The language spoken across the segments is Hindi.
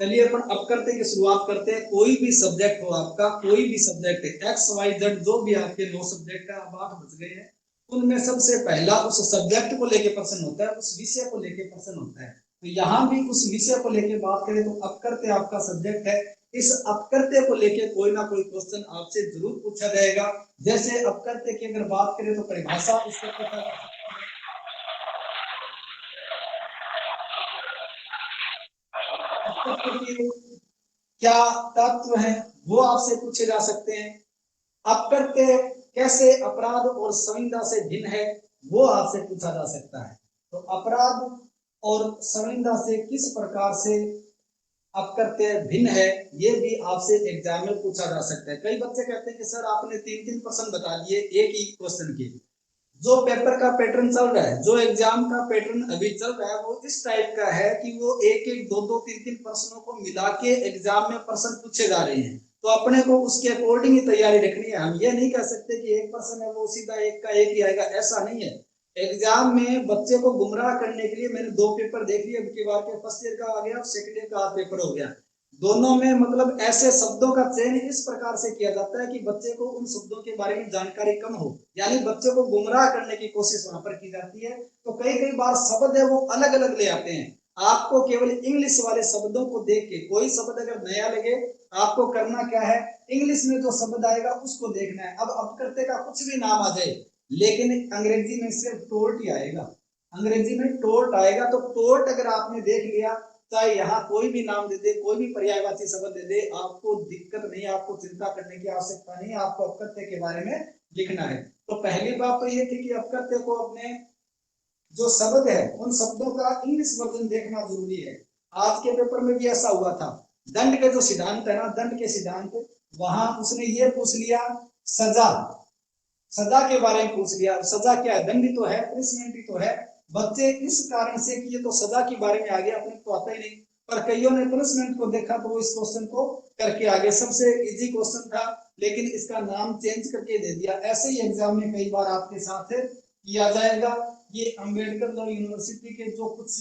चलिए अपन अब करते की शुरुआत करते हैं। कोई भी सब्जेक्ट हो आपका, कोई भी सब्जेक्ट एक्स वाई जेड जो भी आपके 9 सब्जेक्ट है, अब 8 बच गए हैं, उनमें सबसे पहला उस सब्जेक्ट को लेके प्रश्न होता है, उस विषय को लेके प्रश्न होता है। तो यहाँ भी उस विषय को लेके बात करें तो अपकर्त्य आपका सब्जेक्ट है। इस अपकर्त्य को लेके कोई ना कोई क्वेश्चन आपसे जरूर पूछा जाएगा। जैसे अपकर्त्य की अगर बात करें तो परिभाषा इससे पूछा जा सकता है, अपकर्त्य के क्या तत्व है वो आपसे पूछे जा सकते हैं। अपकर्त्य कैसे अपराध और संविदा से भिन्न है वो आपसे पूछा जा सकता है। तो अपराध और संविदा से किस प्रकार से अपकर्त्य भिन्न है ये भी आपसे एग्जाम में पूछा जा सकता है। कई बच्चे कहते हैं कि सर आपने 3-3 प्रश्न बता दिए एक ही क्वेश्चन के। जो पेपर का पैटर्न चल रहा है, जो एग्जाम का पैटर्न अभी चल रहा है, वो इस टाइप का है कि वो एक एक दो दो तीन तीन प्रश्नों को मिला के एग्जाम में प्रश्न पूछे जा रहे हैं। तो अपने को उसके अकॉर्डिंग ही तैयारी रखनी है। हम ये नहीं कह सकते कि एक प्रश्न है वो सीधा एक का एक ही आएगा, ऐसा नहीं है। एग्जाम में बच्चे को गुमराह करने के लिए मैंने 2 पेपर देख लिए, अब की बार के फर्स्ट ईयर का आ गया, सेकंड ईयर का पेपर हो गया। दोनों में मतलब ऐसे शब्दों का चयन इस प्रकार से किया जाता है कि बच्चे को उन शब्दों के बारे में जानकारी कम हो, यानी बच्चे को गुमराह करने की कोशिश वहां पर की जाती है। तो कई कई बार शब्द है वो अलग अलग ले आते हैं। आपको केवल इंग्लिश वाले शब्दों को देख के कोई शब्द अगर नया लगे, आपको करना क्या है, इंग्लिश में जो शब्द आएगा उसको देखना है। अब अपकर्त्य का कुछ भी नाम आ जाए, लेकिन अंग्रेजी में सिर्फ टोर्ट ही आएगा, अंग्रेजी में टोर्ट आएगा। तो टोर्ट अगर आपने देख लिया, चाहे यहाँ कोई भी नाम दे दे, कोई भी पर्यायवाची शब्द दे दे, आपको दिक्कत नहीं, आपको चिंता करने की आवश्यकता नहीं, आपको अपकर्त्य के बारे में लिखना है। तो पहली बात तो ये थी कि अपकर्त्य को अपने जो शब्द है उन शब्दों का इंग्लिश वर्जन देखना जरूरी है। आज के पेपर में भी ऐसा हुआ था। दंड के जो सिद्धांत है ना, दंड के सिद्धांत, वहां उसने ये पूछ लिया सजा, सजा के बारे में पूछ लिया। सजा क्या है, दंड तो है, पनिशमेंट ही तो है। बच्चे इस कारण से कि ये तो सजा के बारे में आ गया, अपने को आता ही नहीं, पर कईयों ने पनिशमेंट को देखा तो वो इस क्वेश्चन को करके आगे। सबसे इजी क्वेश्चन था, लेकिन इसका नाम चेंज करके दे दिया। ऐसे ही एग्जाम में कई बार आपके साथ किया जाएगा। ये अंबेडकर लॉ यूनिवर्सिटी के जो कुछ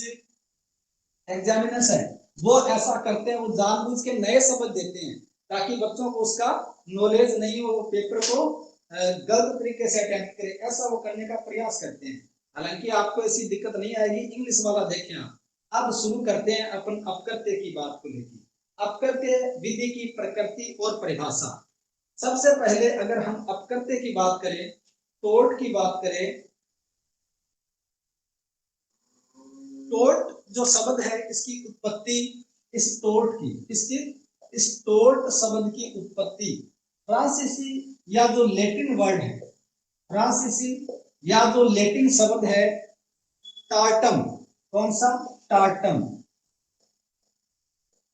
एग्जामिनर्स है वो ऐसा करते हैं, वो जानबूझ के नए शब्द देते हैं ताकि बच्चों को उसका नॉलेज नहीं हो, वो पेपर को गलत तरीके से अटेम्प्ट करे, ऐसा वो करने का प्रयास करते हैं। हालांकि आपको ऐसी दिक्कत नहीं आएगी, इंग्लिश वाला देखें आप। अब शुरू करते हैं अपन अपकर्त्य की बात को लेकर। अपकर्त्य विधि की प्रकृति और परिभाषा। सबसे पहले अगर हम अपकर्त्य की बात करें, टोर्ट की बात करें, टोर्ट जो शब्द है इसकी उत्पत्ति, इस टोर्ट की, इसकी इस टोर्ट शब्द की उत्पत्ति फ्रांसीसी या जो लैटिन वर्ड है, फ्रांसीसी या जो लैटिन शब्द है टार्टम, कौन सा, टार्टम,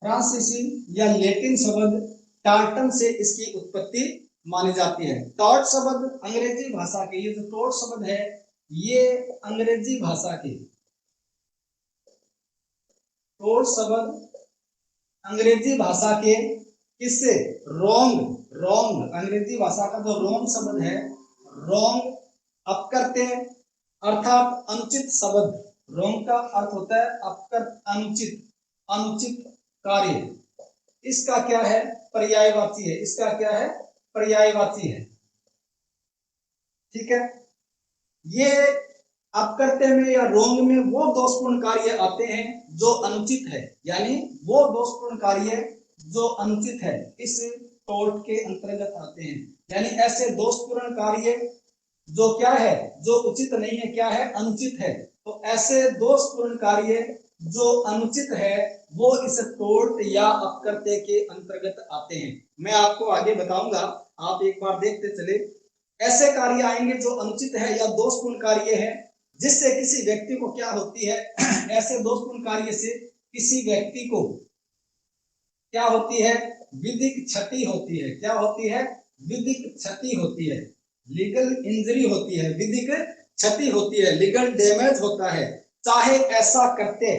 फ्रांसीसी या लैटिन शब्द टार्टम से इसकी उत्पत्ति मानी जाती है। टॉर्ट शब्द अंग्रेजी भाषा के, ये जो टॉर्ट शब्द है ये अंग्रेजी भाषा के, टॉर्ट शब्द अंग्रेजी भाषा के किससे, रोंग, रोंग, अंग्रेजी भाषा का जो रोंग शब्द है, रोंग अपकर्त्य अर्थात अनुचित शब्द। रोंग का अर्थ होता है अपकर्त, अनुचित, अनुचित कार्य। इसका क्या है, पर्यायवाची है, इसका क्या है, पर्यायवाची है। ठीक है, ये अपकर्त्य में या रोंग में वो दोषपूर्ण कार्य आते हैं जो अनुचित है, यानी वो दोषपूर्ण कार्य जो अनुचित है इस टोर्ट के अंतर्गत आते हैं। यानी ऐसे दोषपूर्ण कार्य जो क्या है, जो उचित नहीं है, क्या है, अनुचित है। तो ऐसे दोषपूर्ण कार्य जो अनुचित है वो इस टोर्ट या अपकर्त्य के अंतर्गत आते हैं। मैं आपको आगे बताऊंगा, आप एक बार देखते चले। ऐसे कार्य आएंगे जो अनुचित है या दोषपूर्ण कार्य है, जिससे किसी व्यक्ति को क्या होती है, ऐसे दोषपूर्ण कार्य से किसी व्यक्ति को क्या होती है, विधिक क्षति होती है। क्या होती है, विधिक क्षति होती है, लीगल इंजरी होती है, विधिक क्षति होती है, लीगल डैमेज होता है। चाहे ऐसा करते,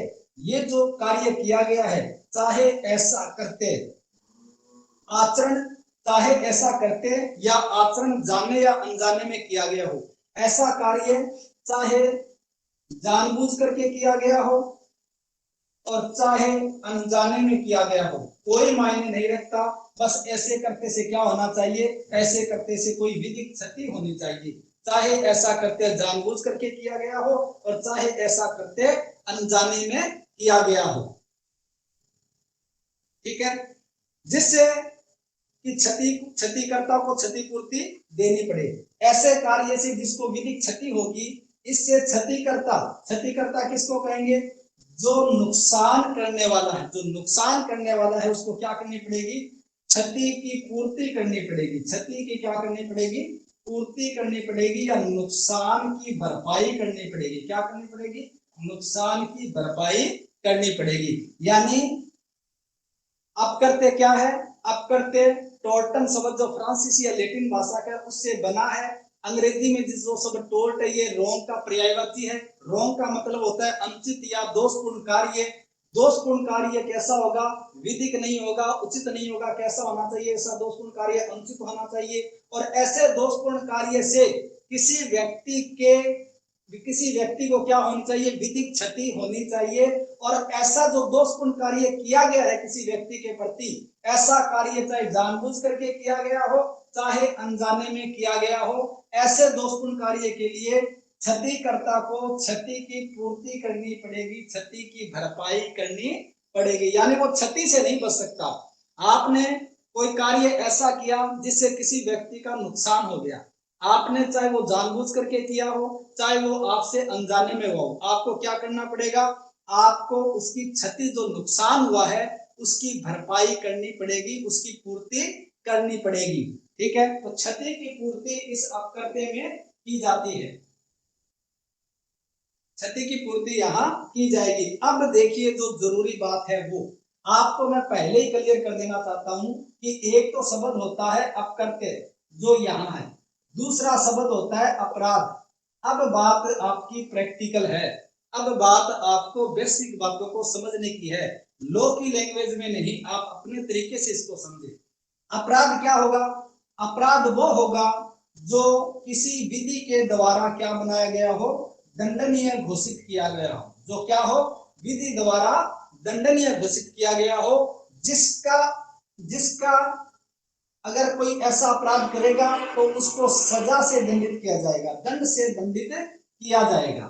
ये जो कार्य किया गया है, चाहे ऐसा करते आचरण, चाहे ऐसा करते या आचरण जाने या अनजाने में किया गया हो, ऐसा कार्य चाहे जानबूझ करके किया गया हो, और चाहे अनजाने में किया गया हो, कोई मायने नहीं रखता। बस ऐसे करते से क्या होना चाहिए, ऐसे करते से कोई विधिक क्षति होनी चाहिए, चाहे ऐसा करते जानबूझ करके किया गया हो और चाहे ऐसा करते अनजाने में किया गया हो। ठीक है, जिससे कि क्षतिकर्ता को क्षतिपूर्ति देनी पड़े। ऐसे कार्य से जिसको विधिक क्षति होगी, इससे क्षतिकर्ता किसको कहेंगे, जो नुकसान करने वाला है, जो नुकसान करने वाला है उसको क्या करनी पड़ेगी, क्षति की पूर्ति करनी पड़ेगी। क्षति की क्या करनी पड़ेगी, पूर्ति करनी पड़ेगी, या नुकसान की भरपाई करनी पड़ेगी। क्या करनी पड़ेगी, नुकसान की भरपाई करनी पड़ेगी। यानी अपकर्त्य क्या है, अपकर्त्य टोर्टन शब्द जो फ्रांसीसी या लैटिन भाषा का उससे बना है। अंग्रेजी में जो शब्द टोर्ट है, ये रोंग का पर्यायवाची है। रोंग का मतलब होता है अनुचित या दोषपूर्ण कार्य। दोषपूर्ण कार्य कैसा होगा, विधिक नहीं होगा, उचित नहीं होगा। कैसा होना चाहिए, ऐसा दोषपूर्ण कार्य अनुचित होना चाहिए। और ऐसे दोषपूर्ण कार्य से किसी व्यक्ति को क्या होनी चाहिए, विधिक क्षति होनी चाहिए। और ऐसा जो दोषपूर्ण कार्य किया गया है किसी व्यक्ति के प्रति, ऐसा कार्य चाहे जानबूझ करके किया गया हो चाहे अनजाने में किया गया हो, ऐसे दोषपूर्ण कार्य के लिए क्षतिकर्ता को क्षति की पूर्ति करनी पड़ेगी, क्षति की भरपाई करनी पड़ेगी। यानी वो क्षति से नहीं बच सकता। आपने कोई कार्य ऐसा किया जिससे किसी व्यक्ति का नुकसान हो गया, आपने चाहे वो जानबूझ करके किया हो चाहे वो आपसे अनजाने में हो, आपको क्या करना पड़ेगा, आपको उसकी क्षति जो नुकसान हुआ है उसकी भरपाई करनी पड़ेगी, उसकी पूर्ति करनी पड़ेगी। ठीक है, तो क्षति की पूर्ति इस अपकर्त्य में की जाती है, क्षति की पूर्ति यहाँ की जाएगी। अब देखिए जो जरूरी बात है वो आपको मैं पहले ही क्लियर कर देना चाहता हूं कि एक तो शब्द होता है अपकर्त्य जो यहाँ है, दूसरा शब्द होता है अपराध। अब बात आपकी प्रैक्टिकल है, अब बात आपको बेसिक बातों को समझने की है, लॉ की लैंग्वेज में नहीं, आप अपने तरीके से इसको समझे। अपराध क्या होगा, अपराध वो होगा जो किसी विधि के द्वारा क्या बनाया गया हो, दंडनीय घोषित किया गया हो। जो क्या हो, विधि द्वारा दंडनीय घोषित किया गया हो, जिसका अगर कोई ऐसा अपराध करेगा तो उसको सजा से दंडित किया जाएगा, दंड से दंडित किया जाएगा।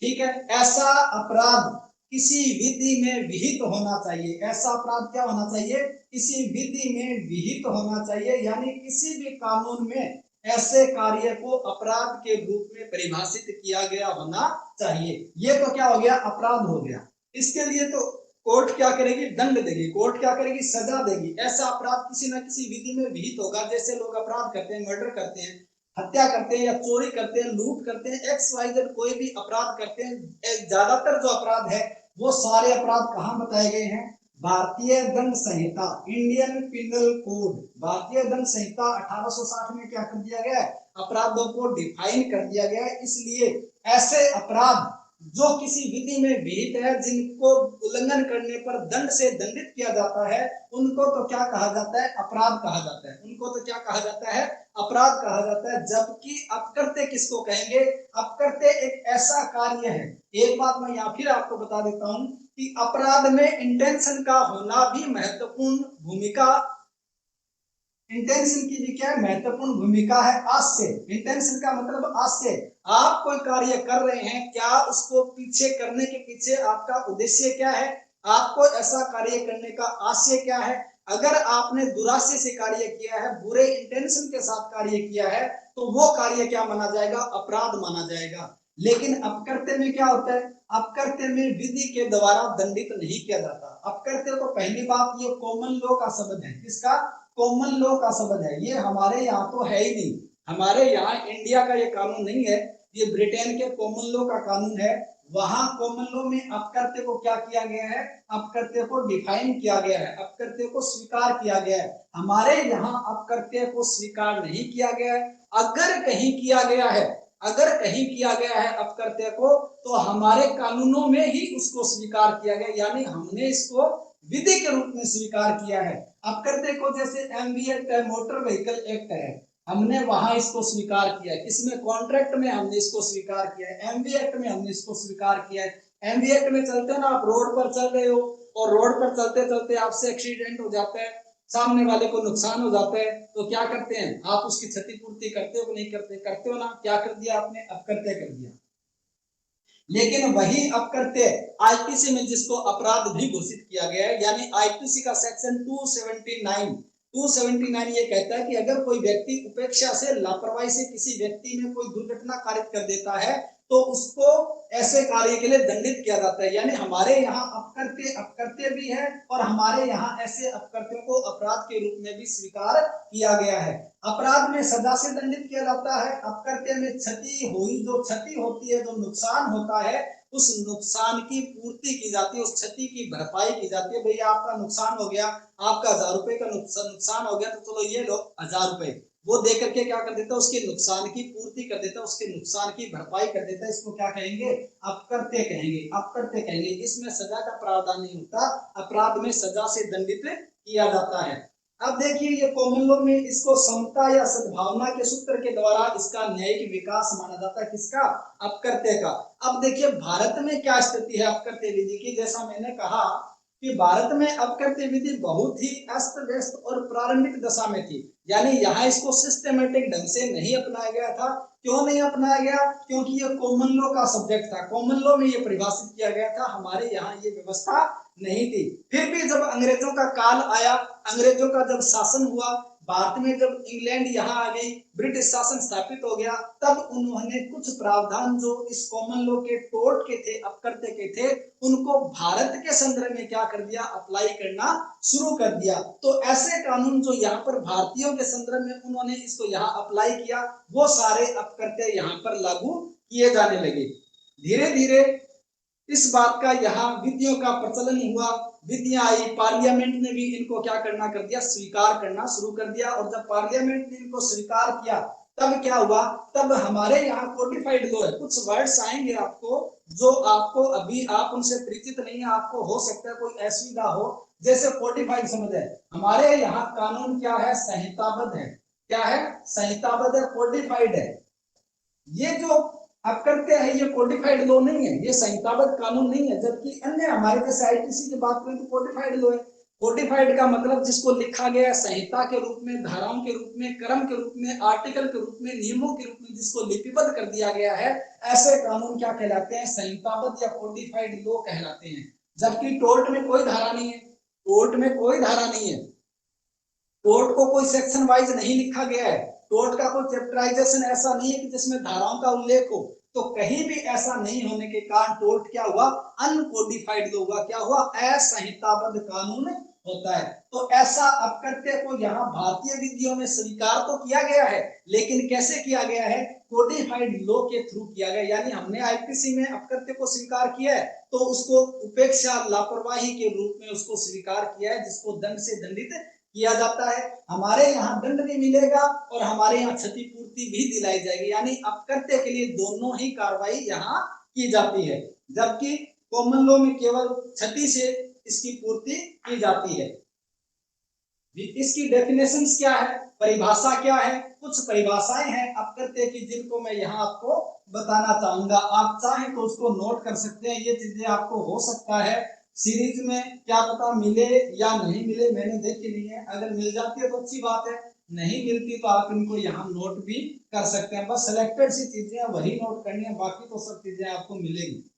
ठीक है, ऐसा अपराध किसी विधि में विहित होना चाहिए। ऐसा अपराध क्या होना चाहिए, किसी विधि में विहित होना चाहिए, यानी किसी भी कानून में ऐसे कार्य को अपराध के रूप में परिभाषित किया गया होना चाहिए। ये तो क्या हो गया, अपराध हो गया। इसके लिए तो कोर्ट क्या करेगी, दंड देगी, कोर्ट क्या करेगी, सजा देगी। ऐसा अपराध किसी न किसी विधि में विहित होगा। जैसे लोग अपराध करते हैं, मर्डर करते हैं, हत्या करते हैं या चोरी करते हैं, लूट करते हैं, XYZ कोई भी अपराध करते हैं। ज्यादातर जो अपराध है वो सारे अपराध कहाँ बताए गए हैं, भारतीय दंड संहिता, इंडियन पिनल कोड। भारतीय दंड संहिता 1860 में क्या कर दिया गया है, अपराधों को डिफाइन कर दिया गया है। इसलिए ऐसे अपराध जो किसी विधि में विहित है, जिनको उल्लंघन करने पर दंड से दंडित किया जाता है, उनको तो क्या कहा जाता है, अपराध कहा जाता है। उनको तो क्या कहा जाता है, अपराध कहा जाता है। जबकि अपकर्त्य किसको कहेंगे, अपकर्त्य एक ऐसा कार्य है। एक बात मैं यहाँ फिर आपको बता देता हूँ कि अपराध में इंटेंशन का होना भी महत्वपूर्ण भूमिका, इंटेंशन की भी क्या महत्वपूर्ण भूमिका है। आशय, इंटेंशन का मतलब आशय। आप कोई कार्य कर रहे हैं, क्या उसको पीछे करने के पीछे आपका उद्देश्य क्या है, आपको ऐसा कार्य करने का आशय क्या है। अगर आपने दुराशय से कार्य किया है, बुरे इंटेंशन के साथ कार्य किया है, तो वो कार्य क्या माना जाएगा, अपराध माना जाएगा। लेकिन अपकर्त्य में क्या होता है, अपकर्त्य में विधि के द्वारा दंडित नहीं किया जाता। अपकर्त्य तो पहली बात ये कॉमन लॉ का शब्द है, किसका, कॉमन लॉ का शब्द है। ये हमारे यहाँ तो है ही नहीं, हमारे यहाँ इंडिया का ये कानून नहीं है, ये ब्रिटेन के कॉमन लॉ का कानून है। वहां कॉमन लॉ में अपकर्त्य को क्या किया गया है, अपकर्त्य को डिफाइन किया गया है, अपकर्त्य को स्वीकार किया गया है। हमारे यहाँ अपकर्त्य को स्वीकार नहीं किया गया है। अगर कहीं किया गया है, अगर कहीं किया गया है अपकर्त्य को, तो हमारे कानूनों में ही उसको स्वीकार किया गया, यानी हमने इसको विधि के रूप में स्वीकार किया है। अपकर्त्य को जैसे MV एक्ट है, मोटर व्हीकल एक्ट है, हमने वहां इसको स्वीकार किया है। इसमें कॉन्ट्रैक्ट में हमने इसको स्वीकार किया है, MV एक्ट में हमने इसको स्वीकार किया है। एमवी एक्ट में चलते हो ना, आप रोड पर चल रहे हो और रोड पर चलते चलते आपसे एक्सीडेंट हो जाता है, सामने वाले को नुकसान हो जाता है, तो क्या करते हैं आप उसकी क्षतिपूर्ति करते हो कि नहीं करते? करते हो ना। क्या कर दिया आपने? अपकृत्य कर दिया। लेकिन वही अपकृत्य आईपीसी में जिसको अपराध भी घोषित किया गया है, यानी आईपीसी का सेक्शन 279 ये कहता है कि अगर कोई व्यक्ति उपेक्षा से, लापरवाही से किसी व्यक्ति में कोई दुर्घटना कारित कर देता है तो उसको ऐसे कार्य के लिए दंडित किया जाता है। यानी हमारे यहाँ अपकृत्य भी है और हमारे यहाँ ऐसे अपकृत्यों को अपराध के रूप में भी स्वीकार किया गया है। अपराध में सजा से दंडित किया जाता है, अपकृत्य में क्षति हुई, जो क्षति होती है, जो नुकसान होता है, उस नुकसान की पूर्ति की जाती है, उस क्षति की भरपाई की जाती है। भैया आपका नुकसान हो गया, आपका 1000 रुपए का नुकसान हो गया, तो चलो ये लो 1000 रुपए, वो दे करके क्या कर देता है? उसके नुकसान की पूर्ति कर देता है, उसके नुकसान की भरपाई कर देता है। इसको क्या कहेंगे? अपकृत्य कहेंगे, अपकृत्य कहेंगे। इसमें सजा का प्रावधान नहीं होता, अपराध में सजा से दंडित किया जाता है। अब देखिए ये कॉमन लॉ में इसको समता या सद्भावना के सूत्र के द्वारा इसका न्यायिक विकास माना जाता है। किसका? अपकृत्य का। अब देखिए भारत में क्या स्थिति है अपकृत्य विधि की। जैसा मैंने कहा कि भारत में अपकृत्य विधि बहुत ही अस्त व्यस्त और प्रारंभिक दशा में थी, यानी यहाँ इसको सिस्टमेटिक ढंग से नहीं अपनाया गया था। क्यों नहीं अपनाया गया? क्योंकि ये कॉमन लॉ का सब्जेक्ट था, कॉमन लॉ में ये परिभाषित किया गया था, हमारे यहाँ ये व्यवस्था नहीं थी। फिर भी जब अंग्रेजों का काल आया, अंग्रेजों का जब शासन हुआ भारत में, जब इंग्लैंड यहाँ आ गई, ब्रिटिश शासन स्थापित हो गया, तब उन्होंने कुछ प्रावधान जो इस कॉमन लॉ के टोट के थे, अपकृत्य के थे, उनको भारत के संदर्भ में क्या कर दिया? अप्लाई करना शुरू कर दिया। तो ऐसे कानून जो यहाँ पर भारतीयों के संदर्भ में उन्होंने इसको यहाँ अप्लाई किया, वो सारे अपकृत्य यहाँ पर लागू किए जाने लगे। धीरे धीरे इस बात का यहाँ विधियों का प्रचलन हुआ, विधियां आई, पार्लियामेंट ने भी इनको क्या करना कर दिया? स्वीकार करना शुरू कर दिया। और जब पार्लियामेंट ने इनको स्वीकार किया तब क्या हुआ? तब हमारे यहाँ कोडिफाइड लॉ है। कुछ वर्ड्स आएंगे आपको जो आपको अभी आप उनसे परिचित नहीं है, आपको हो सकता है कोई असुविधा हो, जैसे कोडिफाइड शब्द है। हमारे यहाँ कानून क्या है? संहिताबद्ध है। क्या है? संहिताबद्ध है, कोडिफाइड है। ये जो अपकृत्य है ये कोडिफाइड लॉ नहीं है, ये संहिताबद्ध कानून नहीं है। जबकि अन्य हमारे जैसे आईपीसी की बात करें तो कोडिफाइड लॉ है। कोडिफाइड का मतलब जिसको लिखा गया है संहिता के रूप में, धाराओं के रूप में, क्रम के रूप में, आर्टिकल के रूप में, नियमों के रूप में जिसको लिपिबद्ध कर दिया गया है, ऐसे कानून क्या कहलाते हैं? संहिताबद्ध या कोडिफाइड लॉ कहलाते हैं। जबकि टोर्ट में कोई धारा नहीं है, टोर्ट में कोई धारा नहीं है, टोर्ट को कोई सेक्शन वाइज नहीं लिखा गया है, टोर्ट का कोई चैप्टराइजेशन ऐसा नहीं है कि जिसमें धाराओं का उल्लेख हो। तो कहीं भी ऐसा नहीं होने के कारण टोर्ट क्या हुआ? अनकोडिफाइड हुआ। क्या हुआ? असंहिताबद्ध कानून होता है। तो ऐसा अपकृत्य को यहाँ भारतीय विधियों में स्वीकार तो किया गया है, लेकिन कैसे किया गया है? कोडिफाइड लॉ के थ्रू किया गया। यानी हमने आईपीसी में अपकृत्य को स्वीकार किया है तो उसको उपेक्षा, लापरवाही के रूप में उसको स्वीकार किया है, जिसको दंड से दंडित किया जाता है। हमारे यहाँ दंड भी मिलेगा और हमारे यहाँ क्षतिपूर्ति भी दिलाई जाएगी। यानी अपकृत्य के लिए दोनों ही कार्रवाई यहाँ की जाती है, जबकि कॉमन लॉ में केवल क्षति से इसकी पूर्ति की जाती है। इसकी डेफिनेशंस क्या है, परिभाषा क्या है? कुछ परिभाषाएं हैं अपकृत्य की जिनको मैं यहाँ आपको बताना चाहूंगा। आप चाहें तो उसको नोट कर सकते हैं, ये चीजें आपको हो सकता है सीरीज में क्या पता मिले या नहीं मिले, मैंने देखी नहीं है। अगर मिल जाती है तो अच्छी बात है, नहीं मिलती तो आप इनको यहाँ नोट भी कर सकते हैं। बस सिलेक्टेड सी चीजें वही नोट करनी है, बाकी तो सब चीजें आपको मिलेगी।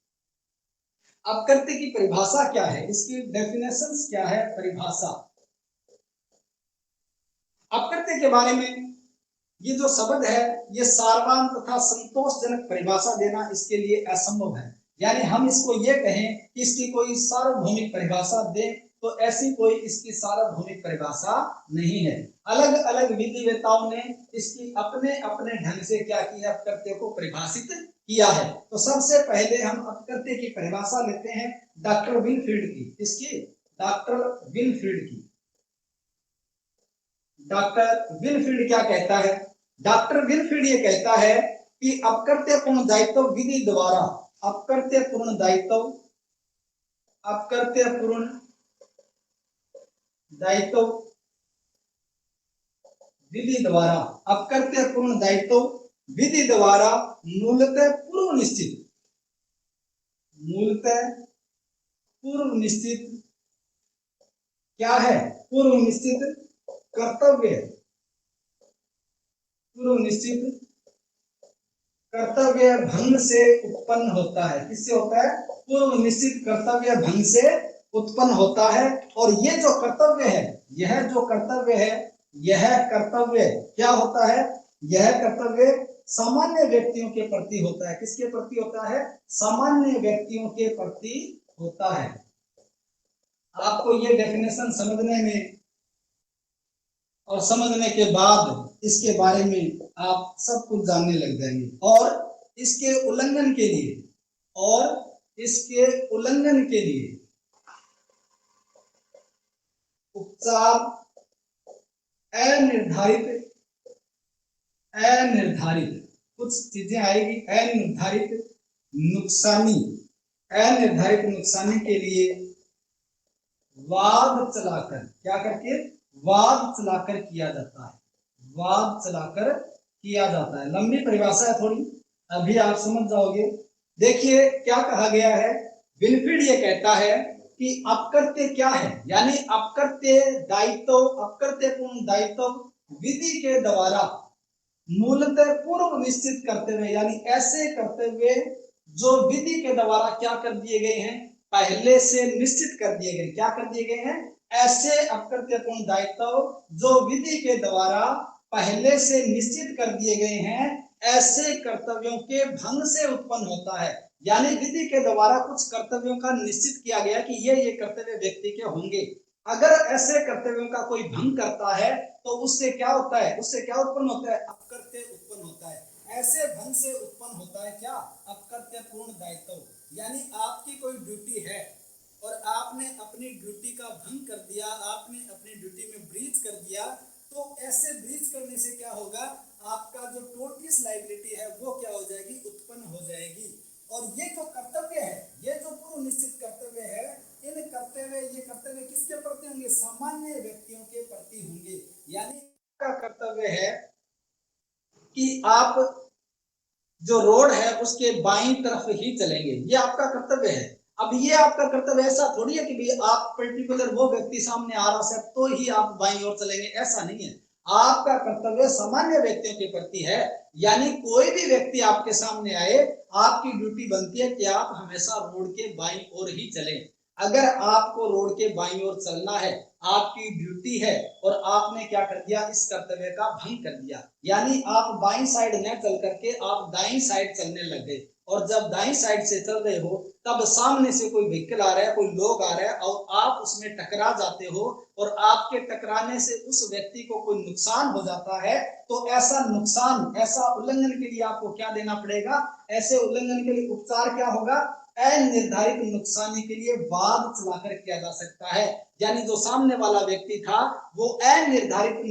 अपकृत्य की परिभाषा क्या है, इसकी डेफिनेशंस क्या है, परिभाषा। अपकृत्य के बारे में ये जो शब्द है ये सारवान तथा संतोषजनक परिभाषा देना इसके लिए असंभव है। यानी हम इसको ये कहें कि इसकी कोई सार्वभौमिक परिभाषा दें तो ऐसी कोई इसकी सार्वभौमिक परिभाषा नहीं है। अलग अलग विधिवेताओं ने इसकी अपने अपने ढंग से क्या किया? अपकृत्य को परिभाषित किया है। तो सबसे पहले हम अपकृत्य की परिभाषा लेते हैं डॉक्टर विनफील्ड की। इसकी डॉक्टर विनफील्ड की। डॉक्टर विनफील्ड क्या कहता है? डॉक्टर विनफील्ड ये कहता है कि अपकृत्यपूर्ण दायित्व विधि द्वारा, अपकृत्यपूर्ण दायित्व, अपकृत्यपूर्ण दायित्व विधि द्वारा, अपकृत्यपूर्ण दायित्व विधि द्वारा मूलतः पूर्व निश्चित, मूलतः पूर्व निश्चित क्या है? पूर्व निश्चित कर्तव्य। पूर्व निश्चित कर्तव्य भंग से उत्पन्न होता है। किससे होता है? पूर्व निश्चित कर्तव्य भंग से उत्पन्न होता है। और ये जो कर्तव्य है, यह जो कर्तव्य है, यह कर्तव्य क्या होता है? यह कर्तव्य सामान्य व्यक्तियों के प्रति होता है। किसके प्रति होता है? सामान्य व्यक्तियों के प्रति होता है। आपको ये डेफिनेशन समझने में और समझने के बाद इसके बारे में आप सब कुछ जानने लग जाएंगे। और इसके उल्लंघन के लिए उपचार अनिर्धारित कुछ चीजें आएगी। अनिर्धारित नुकसानी के लिए वाद चलाकर, क्या करके? वाद चलाकर किया जाता है। वाद चलाकर किया जाता है। लंबी परिभाषा है थोड़ी, अभी आप समझ जाओगे। देखिए क्या कहा गया है। विनफील्ड ये कहता है कि अपकृत्य क्या है, यानी अपकृत्य दायित्व, अपकृत्यपूर्ण दायित्व विधि के द्वारा मूलतः पूर्व निश्चित कर्तव्य, यानी ऐसे कर्तव्य जो विधि के द्वारा क्या कर दिए गए हैं? पहले से निश्चित कर दिए गए। क्या कर दिए गए हैं? ऐसे अपकृत्यपूर्ण दायित्व जो विधि के द्वारा पहले से निश्चित कर दिए गए हैं, ऐसे कर्तव्यों के भंग से उत्पन्न होता है। यानी विधि के द्वारा कुछ कर्तव्यों का निश्चित किया गया कि ये कर्तव्य व्यक्ति के होंगे। अगर ऐसे कर्तव्यों का कोई भंग करता है तो उससे क्या होता है? उससे क्या उत्पन्न होता है? अपकृत्य उत्पन्न होता है। ऐसे भंग से उत्पन्न होता है क्या? अपकृत्यपूर्ण दायित्व। यानी आपकी कोई ड्यूटी है और आपने अपनी ड्यूटी का भंग कर दिया, आपने अपनी ड्यूटी में ब्रीच कर दिया, तो ऐसे ब्रीच करने से क्या होगा? आपका जो टोटिस लायबिलिटी है वो क्या हो जाएगी? उत्पन्न हो जाएगी। और ये जो कर्तव्य है, ये जो पूर्व निश्चित कर्तव्य है, ये कर्तव्य किसके प्रति होंगे? सामान्य व्यक्तियों के प्रति होंगे। यानी का कर्तव्य है कि आप जो रोड है उसके बाईं तरफ ही चलेंगे, ये आपका कर्तव्य है। अब ये आपका कर्तव्य ऐसा थोड़ी है कि भाई आप पर्टिकुलर वो व्यक्ति सामने आ रहा है तो ही आप बाईं ओर चलेंगे, ऐसा नहीं है। आपका कर्तव्य सामान्य व्यक्तियों के प्रति है। यानी कोई भी व्यक्ति आपके सामने आए, आपकी ड्यूटी बनती है कि आप हमेशा रोड के बाईं ओर ही चलें। अगर आपको रोड के बाईं ओर चलना है, आपकी ड्यूटी है, और आपने क्या कर दिया? इस कर्तव्य का भंग कर दिया, यानी आप बाईं साइड न चल करके आप दाईं साइड चलने लग गए। और जब दाईं साइड से चल रहे हो तब सामने से कोई व्हीकल आ रहा है, कोई लोग आ रहा है और आप उसमें टकरा जाते हो, और आपके टकराने से उस व्यक्ति को कोई नुकसान हो जाता है, तो ऐसा नुकसान, ऐसा उल्लंघन के लिए आपको क्या देना पड़ेगा? ऐसे उल्लंघन के लिए उपचार क्या होगा? अनिर्धारित नुकसानी के लिए वाद चलाकर किया जा सकता है। यानी जो सामने वाला व्यक्ति था वो अनिर्धारित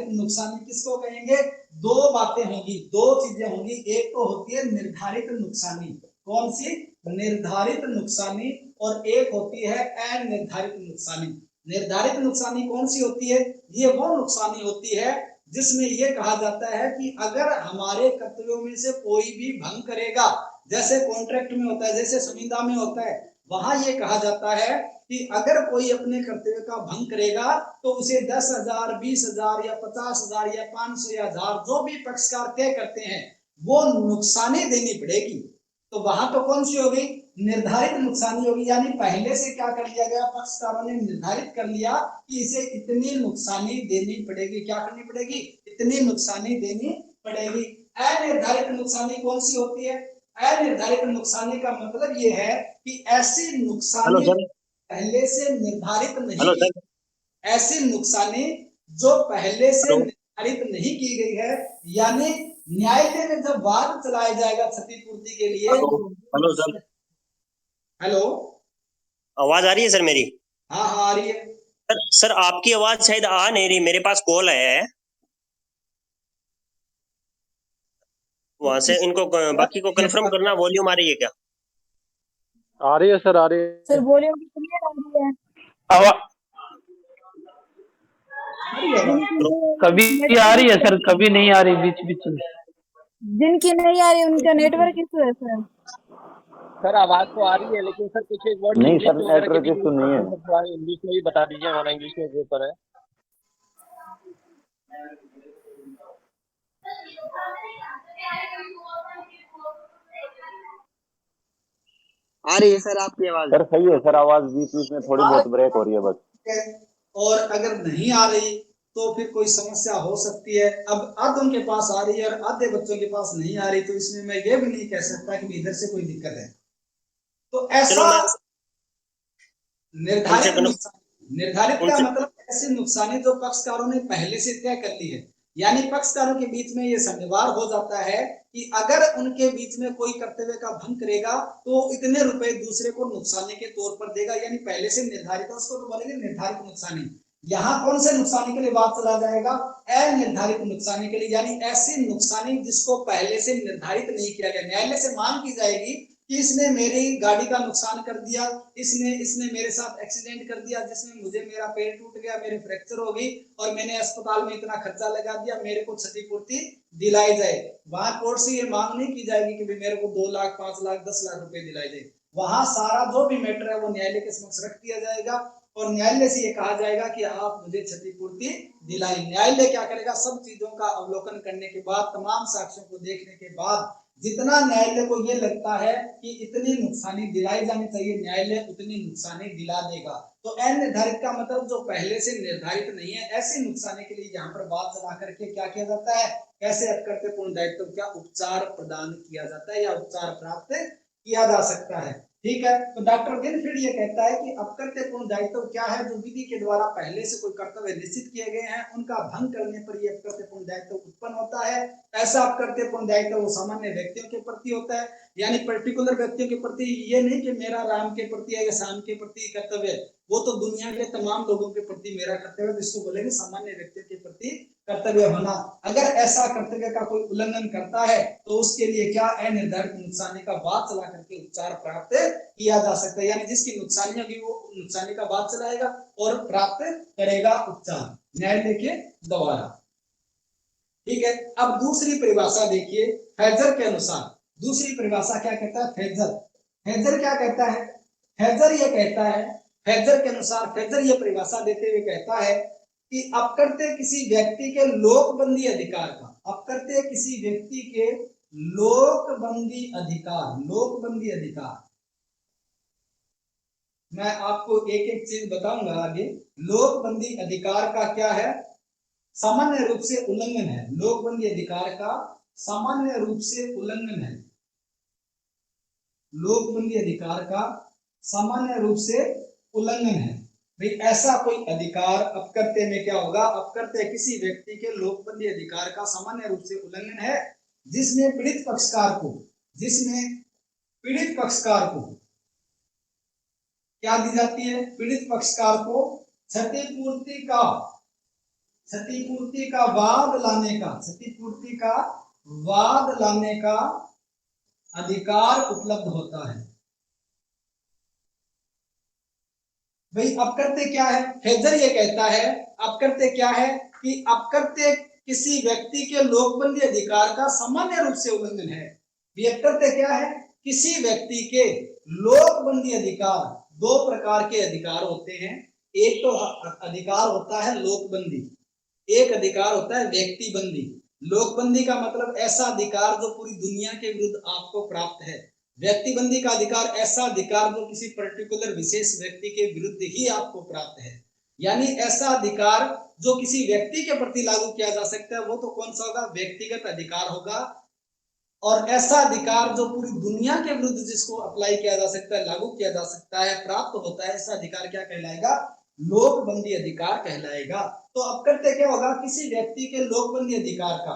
नुकसानी किसको कहेंगे? दो बातें होंगी, दो चीजें होंगी। एक तो होती है निर्धारित नुकसानी। कौन सी? निर्धारित नुकसानी। और एक होती है अनिर्धारित नुकसानी। निर्धारित नुकसानी कौन सी होती है? ये वो नुकसानी होती है जिसमें यह कहा जाता है कि अगर हमारे कर्तव्यों में से कोई भी भंग करेगा, जैसे कॉन्ट्रैक्ट में होता है, जैसे संविदा में होता है, वहां ये कहा जाता है कि अगर कोई अपने कर्तव्य का भंग करेगा तो उसे 10,000, 20,000 या 50,000 या 500 या 1000 जो भी पक्षकार तय करते हैं वो नुकसानी देनी पड़ेगी। तो वहां तो कौन सी होगी? निर्धारित नुकसानी होगी। यानी पहले से क्या कर लिया गया? पक्षकारों ने निर्धारित कर लिया कि इसे इतनी नुकसानी देनी पड़ेगी। क्या करनी पड़ेगी? इतनी नुकसानी देनी पड़ेगी। अनिर्धारित नुकसानी कौन सी होती है? अनिर्धारित नुकसानी का मतलब ये है कि ऐसी नुकसानी पहले से निर्धारित नहीं, ऐसी नुकसानी जो पहले से निर्धारित नहीं की गई है। यानी न्यायालय में जब वाद चलाया जाएगा क्षतिपूर्ति के लिए। Hello sir. हेलो, आवाज आ रही है सर मेरी? हाँ हाँ आ रही है सर आपकी आवाज शायद आ नहीं रही, मेरे पास कॉल आया है वहां से। इनको बाकी को कंफर्म करना, वॉल्यूम आ रही है क्या? आ रही है सर, आ रही है सर। वॉल्यूम क्लियर आ रही है? कभी आ रही है सर, कभी नहीं आ रही, बीच बीच में। जिनकी नहीं आ रही उनका नेटवर्क इशू है सर। सर आवाज तो आ रही है, लेकिन सर कुछ एक वर्ड नहीं इंग्लिश सर, वगैरह के भी नेटवर्क यूज इशू नहीं करते है। हैं सर, थोड़ा इंग्लिश में भी बता दीजिए, हमारा इंग्लिश में पेपर है। आ रही है सर आपकी आवाज? सर सही है सर, आवाज बीच बीच में थोड़ी बहुत ब्रेक हो रही है बस। है, और अगर नहीं आ रही तो फिर कोई समस्या हो सकती है। अब आधों के पास आ रही है और आधे बच्चों के पास नहीं आ रही, तो इसमें मैं ये भी नहीं कह सकता कि इधर से कोई दिक्कत है। तो चलो ऐसा मैं उनसे निर्धारित नुकसान, निर्धारित का उनसे मतलब ऐसे नुकसानी जो पक्षकारों ने पहले से तय कर ली है, यानी पक्षकारों के बीच में ये संविवाद हो जाता है कि अगर उनके बीच में कोई कर्तव्य का भंग करेगा तो इतने रुपए दूसरे को नुकसानी के तौर पर देगा, यानी पहले से निर्धारित है, उसको तो बोलेंगे निर्धारित नुकसानी। यहाँ कौन से नुकसानी के लिए बात चला जाएगा? अनिर्धारित नुकसानी के लिए, यानी ऐसी नुकसानी जिसको पहले से निर्धारित नहीं किया गया। न्यायालय से मांग की जाएगी कि इसने मेरी गाड़ी का नुकसान कर दिया, इसने मेरे साथ एक्सीडेंट कर दिया, जिसमें मुझे मेरा पैर टूट गया, मेरे फ्रैक्चर हो गई और मैंने अस्पताल में इतना खर्चा लगा दिया, मेरे को क्षतिपूर्ति दिलाई जाए। वहां कोर्ट से ये मांग नहीं की जाएगी कि मेरे को 2 लाख 5 लाख 10 लाख रुपए दिलाई जाए। वहां सारा जो भी मैटर है वो न्यायालय के समक्ष रख दिया जाएगा और न्यायालय से ये कहा जाएगा कि आप मुझे क्षतिपूर्ति दिलाई। न्यायालय क्या करेगा? सब चीजों का अवलोकन करने के बाद, तमाम साक्ष्यों को देखने के बाद, जितना न्यायालय को ये लगता है कि इतनी नुकसानी दिलाई जानी चाहिए, न्यायालय उतनी नुकसानी दिला देगा। तो अनिर्धारित का मतलब जो पहले से निर्धारित नहीं है, ऐसी नुकसानी के लिए यहाँ पर बात चला करके क्या किया जाता है, कैसे अपकर्तव्यपूर्ण दायित्व क्या उपचार प्रदान किया जाता है या उपचार प्राप्त किया जा सकता है। ठीक है, तो डॉक्टर विनफ्रीड ये कहता है कि अपकर्तव्यपूर्ण दायित्व क्या है? जो विधि के द्वारा पहले से कोई कर्तव्य निश्चित किए गए हैं, उनका भंग करने पर यह अपकर्तव्यपूर्ण दायित्व उत्पन्न होता है। ऐसा अपकर्तव्यपूर्ण दायित्व वो सामान्य व्यक्तियों के प्रति होता है, यानी पर्टिकुलर व्यक्तियों के प्रति। ये नहीं कि मेरा राम के प्रति है या शाम के प्रति कर्तव्य, वो तो दुनिया के तमाम लोगों के प्रति मेरा कर्तव्य, जिसको बोलेंगे सामान्य व्यक्तियों के प्रति कर्तव्य होना। अगर ऐसा कर्तव्य का कोई उल्लंघन करता है तो उसके लिए क्या अनिर्धारित नुकसानी का बात चला करके उपचार प्राप्त किया जा सकता है, यानी जिसकी नुकसानी होगी वो नुकसानी का बात चलाएगा और प्राप्त करेगा उपचार न्यायालय के द्वारा। ठीक है, अब दूसरी परिभाषा देखिए फेजर के अनुसार। दूसरी परिभाषा क्या कहता है? फेजर। फेजर क्या कहता है? फेजर ये कहता है, फेजर के अनुसार, फेजर ये परिभाषा देते हुए कहता है कि अपकर्तव्य किसी व्यक्ति के लोकबंदी अधिकार का, अपकर्तव्य किसी व्यक्ति के लोकबंदी अधिकार, लोकबंदी अधिकार। मैं आपको एक एक चीज बताऊंगा आगे। लोकबंदी अधिकार का क्या है? सामान्य रूप से उल्लंघन है। लोकबंदी अधिकार का सामान्य रूप से उल्लंघन है। लोकबंदी अधिकार का सामान्य रूप से उल्लंघन है। भाई ऐसा कोई अधिकार अपकर्तव्य में क्या होगा? अपकर्तव्य किसी व्यक्ति के लोकबंदी अधिकार का सामान्य रूप से उल्लंघन है, जिसमें पीड़ित पक्षकार को, जिसमें पीड़ित पक्षकार को क्या दी जाती है? पीड़ित पक्षकार को क्षतिपूर्ति का, क्षतिपूर्ति का वाद लाने का, क्षतिपूर्ति का वाद लाने का अधिकार उपलब्ध होता है। भाई अपकर्तव्य क्या है? फेजर ये कहता है अपकर्तव्य क्या है कि अपकर्तव्य किसी व्यक्ति के लोकबंदी अधिकार का सामान्य रूप से उल्लंघन है। अपकर्तव्य क्या है? किसी व्यक्ति के लोकबंदी अधिकार, दो प्रकार के अधिकार होते हैं। एक तो अधिकार होता है लोकबंदी, एक अधिकार होता है व्यक्तिबंदी। लोकबंदी का मतलब ऐसा अधिकार जो पूरी दुनिया के विरुद्ध आपको प्राप्त है। व्यक्तिबंदी का अधिकार ऐसा अधिकार जो किसी पर्टिकुलर विशेष व्यक्ति के विरुद्ध ही आपको प्राप्त है, यानी ऐसा अधिकार जो किसी व्यक्ति के प्रति लागू किया जा सकता है, वो तो कौन सा होगा? व्यक्तिगत अधिकार होगा। और ऐसा अधिकार जो पूरी दुनिया के विरुद्ध जिसको अप्लाई किया जा सकता है, लागू किया जा सकता है, प्राप्त होता है, ऐसा अधिकार क्या कहलाएगा? लोकबंदी अधिकार कहलाएगा। तो अपकर्तव्य क्या होगा? किसी व्यक्ति के लोकबंदी अधिकार का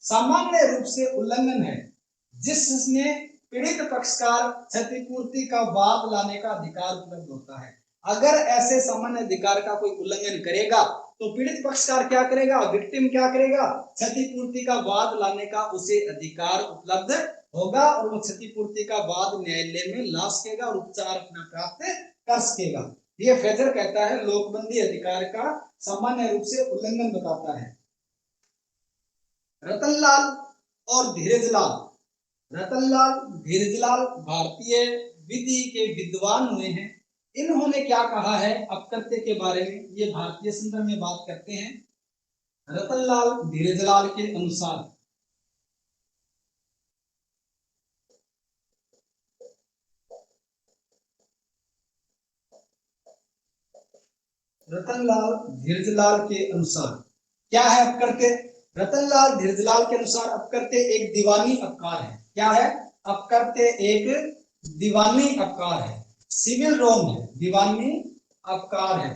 सामान्य रूप से उल्लंघन है, जिसमें पीड़ित पक्षकार क्षतिपूर्ति का वाद लाने का अधिकार उपलब्ध होता है। अगर ऐसे सामान्य अधिकार का कोई उल्लंघन करेगा तो पीड़ित पक्षकार क्या करेगा? विक्टिम क्या करेगा? क्षतिपूर्ति का वाद लाने का उसे अधिकार उपलब्ध होगा और वो क्षतिपूर्ति का वाद न्यायालय में ला सकेगा और उपचार अपना प्राप्त कर सकेगा। ये फेजर कहता है लोकबंदी अधिकार का सामान्य रूप से उल्लंघन बताता है। रतनलाल और धीरजलाल, रतनलाल धीरजलाल भारतीय विधि के विद्वान हुए हैं। इन्होंने क्या कहा है अपकर्त्य के बारे में, ये भारतीय संदर्भ में बात करते हैं। रतनलाल धीरजलाल के अनुसार रतनलाल धीरजलाल के अनुसार क्या है अपकर्त्य? रतनलाल धीरजलाल के अनुसार अपकर्त्य एक दीवानी अपकार है। क्या है? अपकर्त्य एक दीवानी अपकार है, सिविल रोंग है, दीवानी अपकार है,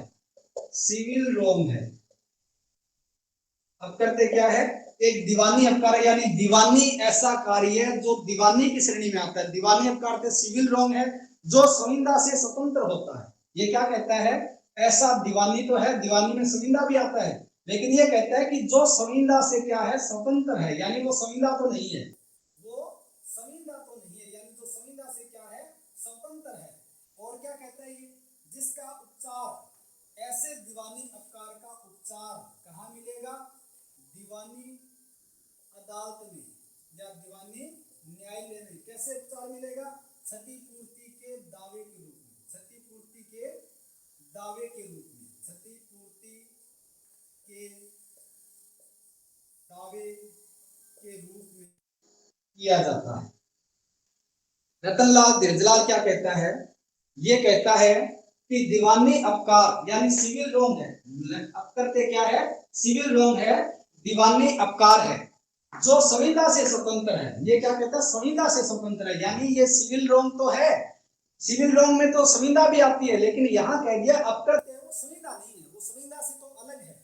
सिविल रोंग है। अपकर्त्य क्या है? एक दीवानी अपकार है, यानी दीवानी ऐसा कार्य है जो दीवानी की श्रेणी में आता है। दीवानी अपकार सिविल रोंग है जो संविदा से स्वतंत्र होता है। ये क्या कहता है? ऐसा दीवानी तो है, दीवानी में संविदा भी आता है, लेकिन ये कहता है कि जो संविदा से क्या है स्वतंत्र है, यानी वो संविदा तो नहीं है, वो संविदा तो नहीं है, यानी जो संविदा से क्या है स्वतंत्र है। और क्या कहता है ये? जिसका उपचार, ऐसे दीवानी अपकार का उपचार कहाँ मिलेगा? दीवानी अदालत में या दीवानी न्यायालय में। कैसे उपचार मिलेगा? क्षतिपूर्ति के दावे के रूप में, क्षतिपूर्ति के दावे के रूप में, क्षतिपूर्ति के दावे के रूप में किया जाता है। रतनलाल धीरजलाल क्या कहता है? ये कहता है कि दीवानी अपकार यानी सिविल रोंग है। अपकर्त्य क्या है? सिविल रोंग है, दीवानी अपकार है जो संविदा से स्वतंत्र है। ये क्या कहता है? संविदा से स्वतंत्र है, यानी ये सिविल रोंग तो है, सिविल रोंग में तो संविदा भी आती है, लेकिन यहाँ कह दिया अपकर्त्य वो संविदा नहीं है, वो संविदा से तो अलग है।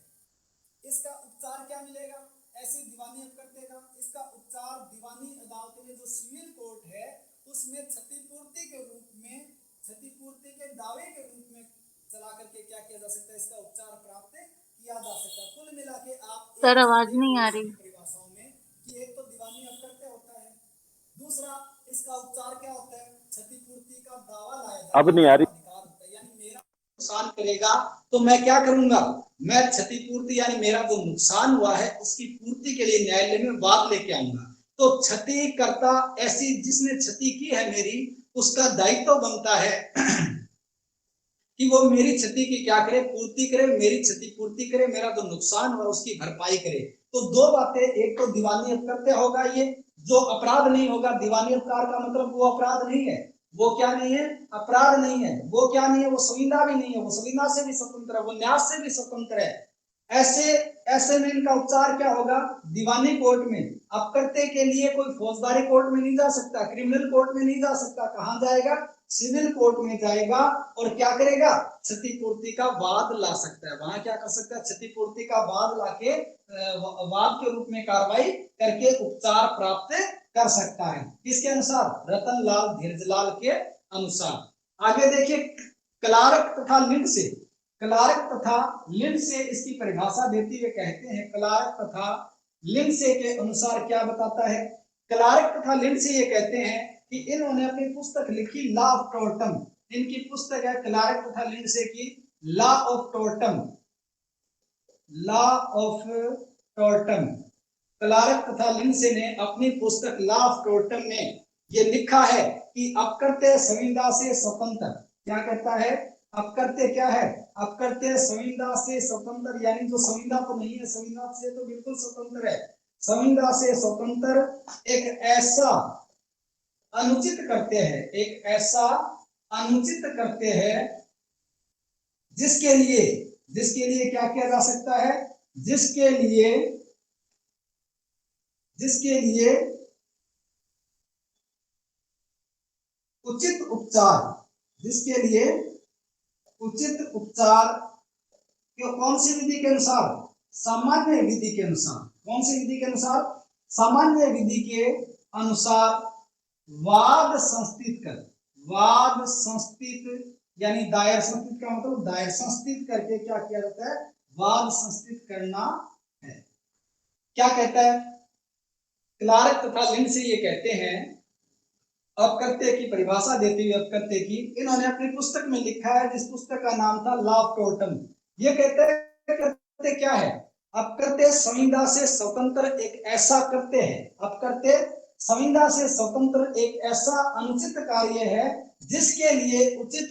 इसका उपचार क्या मिलेगा ऐसे दीवानी अपकर्त्य का? इसका उपचार दीवानी अदालत में जो सिविल कोर्ट है उसमें क्षतिपूर्ति के रूप में, क्षतिपूर्ति के दावे के रूप में चला करके क्या किया जा सकता है? इसका उपचार प्राप्त किया जा सकता है। कुल मिला के आप सर आवाज नहीं आ रही। परिभाषाओं में कि एक तो दीवानी अपकर्त्य होता है, दूसरा इसका उपचार क्या होता है? क्षतिपूर्ति का दावा लाया जाता है। अब नहीं आ रही। अधिकार होता है, यानी मेरा नुकसान करेगा तो मैं क्या करूंगा? मैं क्षतिपूर्ति यानी मेरा जो नुकसान हुआ है उसकी पूर्ति के लिए न्यायालय में बात लेके आऊंगा। तो क्षतिकर्ता ऐसी जिसने क्षति की है मेरी, उसका दायित्व बनता है कि वो मेरी क्षति की क्या करे? पूर्ति करे, मेरी क्षति पूर्ति करे, मेरा जो नुकसान हुआ उसकी भरपाई करे। तो दो बातें, एक तो दीवानी अपकर्त्य होगा, ये जो अपराध नहीं होगा। दीवानी अपकार का मतलब वो अपराध नहीं है, वो क्या नहीं है? अपराध नहीं है। वो क्या नहीं है? वो संविदा भी नहीं है, वो संविदा से भी स्वतंत्र है, वो न्यास से भी स्वतंत्र है। ऐसे में इनका उपचार क्या होगा? दीवानी कोर्ट में। अपकर्त्य के लिए कोई फौजदारी कोर्ट में नहीं जा सकता, क्रिमिनल कोर्ट में नहीं जा सकता, कहां जाएगा? सिविल कोर्ट में जाएगा और क्या करेगा? क्षतिपूर्ति का वाद ला सकता है। वहां क्या कर सकता है? क्षतिपूर्ति का वाद लाके वाद के रूप में कार्रवाई करके उपचार प्राप्त कर सकता है। किसके अनुसार? रतनलाल धीरजलाल के अनुसार। आगे देखिए, क्लार्क तथा लिंडसे। क्लार्क तथा लिंडसे इसकी परिभाषा देते हुए कहते हैं, क्लार्क तथा लिंडसे के अनुसार क्या बताता है? क्लार्क तथा लिंडसे ये कहते हैं कि इन्होंने अपनी पुस्तक लिखी लॉ ऑफ टोर्टम। इनकी पुस्तक है क्लार्क तथा लिंडसे की law of torts, law of torts. Clerk तथा लिंडसे ने अपनी पुस्तक लॉ ऑफ टोर्टम में ये लिखा है कि अपकर्त्य संविदा से स्वतंत्र। क्या कहता है? अपकर्त्य क्या है? अपकर्त्य संविदा से स्वतंत्र, यानी जो संविदा तो नहीं है, संविदा से तो बिल्कुल स्वतंत्र है। संविदा से स्वतंत्र एक ऐसा अनुचित करते हैं, एक ऐसा अनुचित करते हैं जिसके लिए क्या किया जा सकता है? जिसके लिए उचित उपचार, जिसके लिए उचित उपचार कौन सी विधि के अनुसार? सामान्य विधि के अनुसार। कौन सी विधि के अनुसार? सामान्य विधि के अनुसार वाद संस्थित कर, वाद संस्थित यानी दायर संस्थित का मतलब दायर संस्थित करके क्या किया जाता है? वाद संस्थित करना है। क्या कहता है? क्लार्क तथा लिंडसे ये कहते हैं, अपकर्त्य की परिभाषा देते हुए अपकर्त्य की, इन्होंने अपनी पुस्तक में लिखा है जिस पुस्तक का नाम था लॉ ऑफ टोर्टम। ये कहते हैं अपकर्त्य क्या है? अपकर्त्य संविदा से स्वतंत्र एक ऐसा कृत्य है। अपकर्त्य संविदा से स्वतंत्र एक ऐसा अनुचित कार्य है जिसके लिए उचित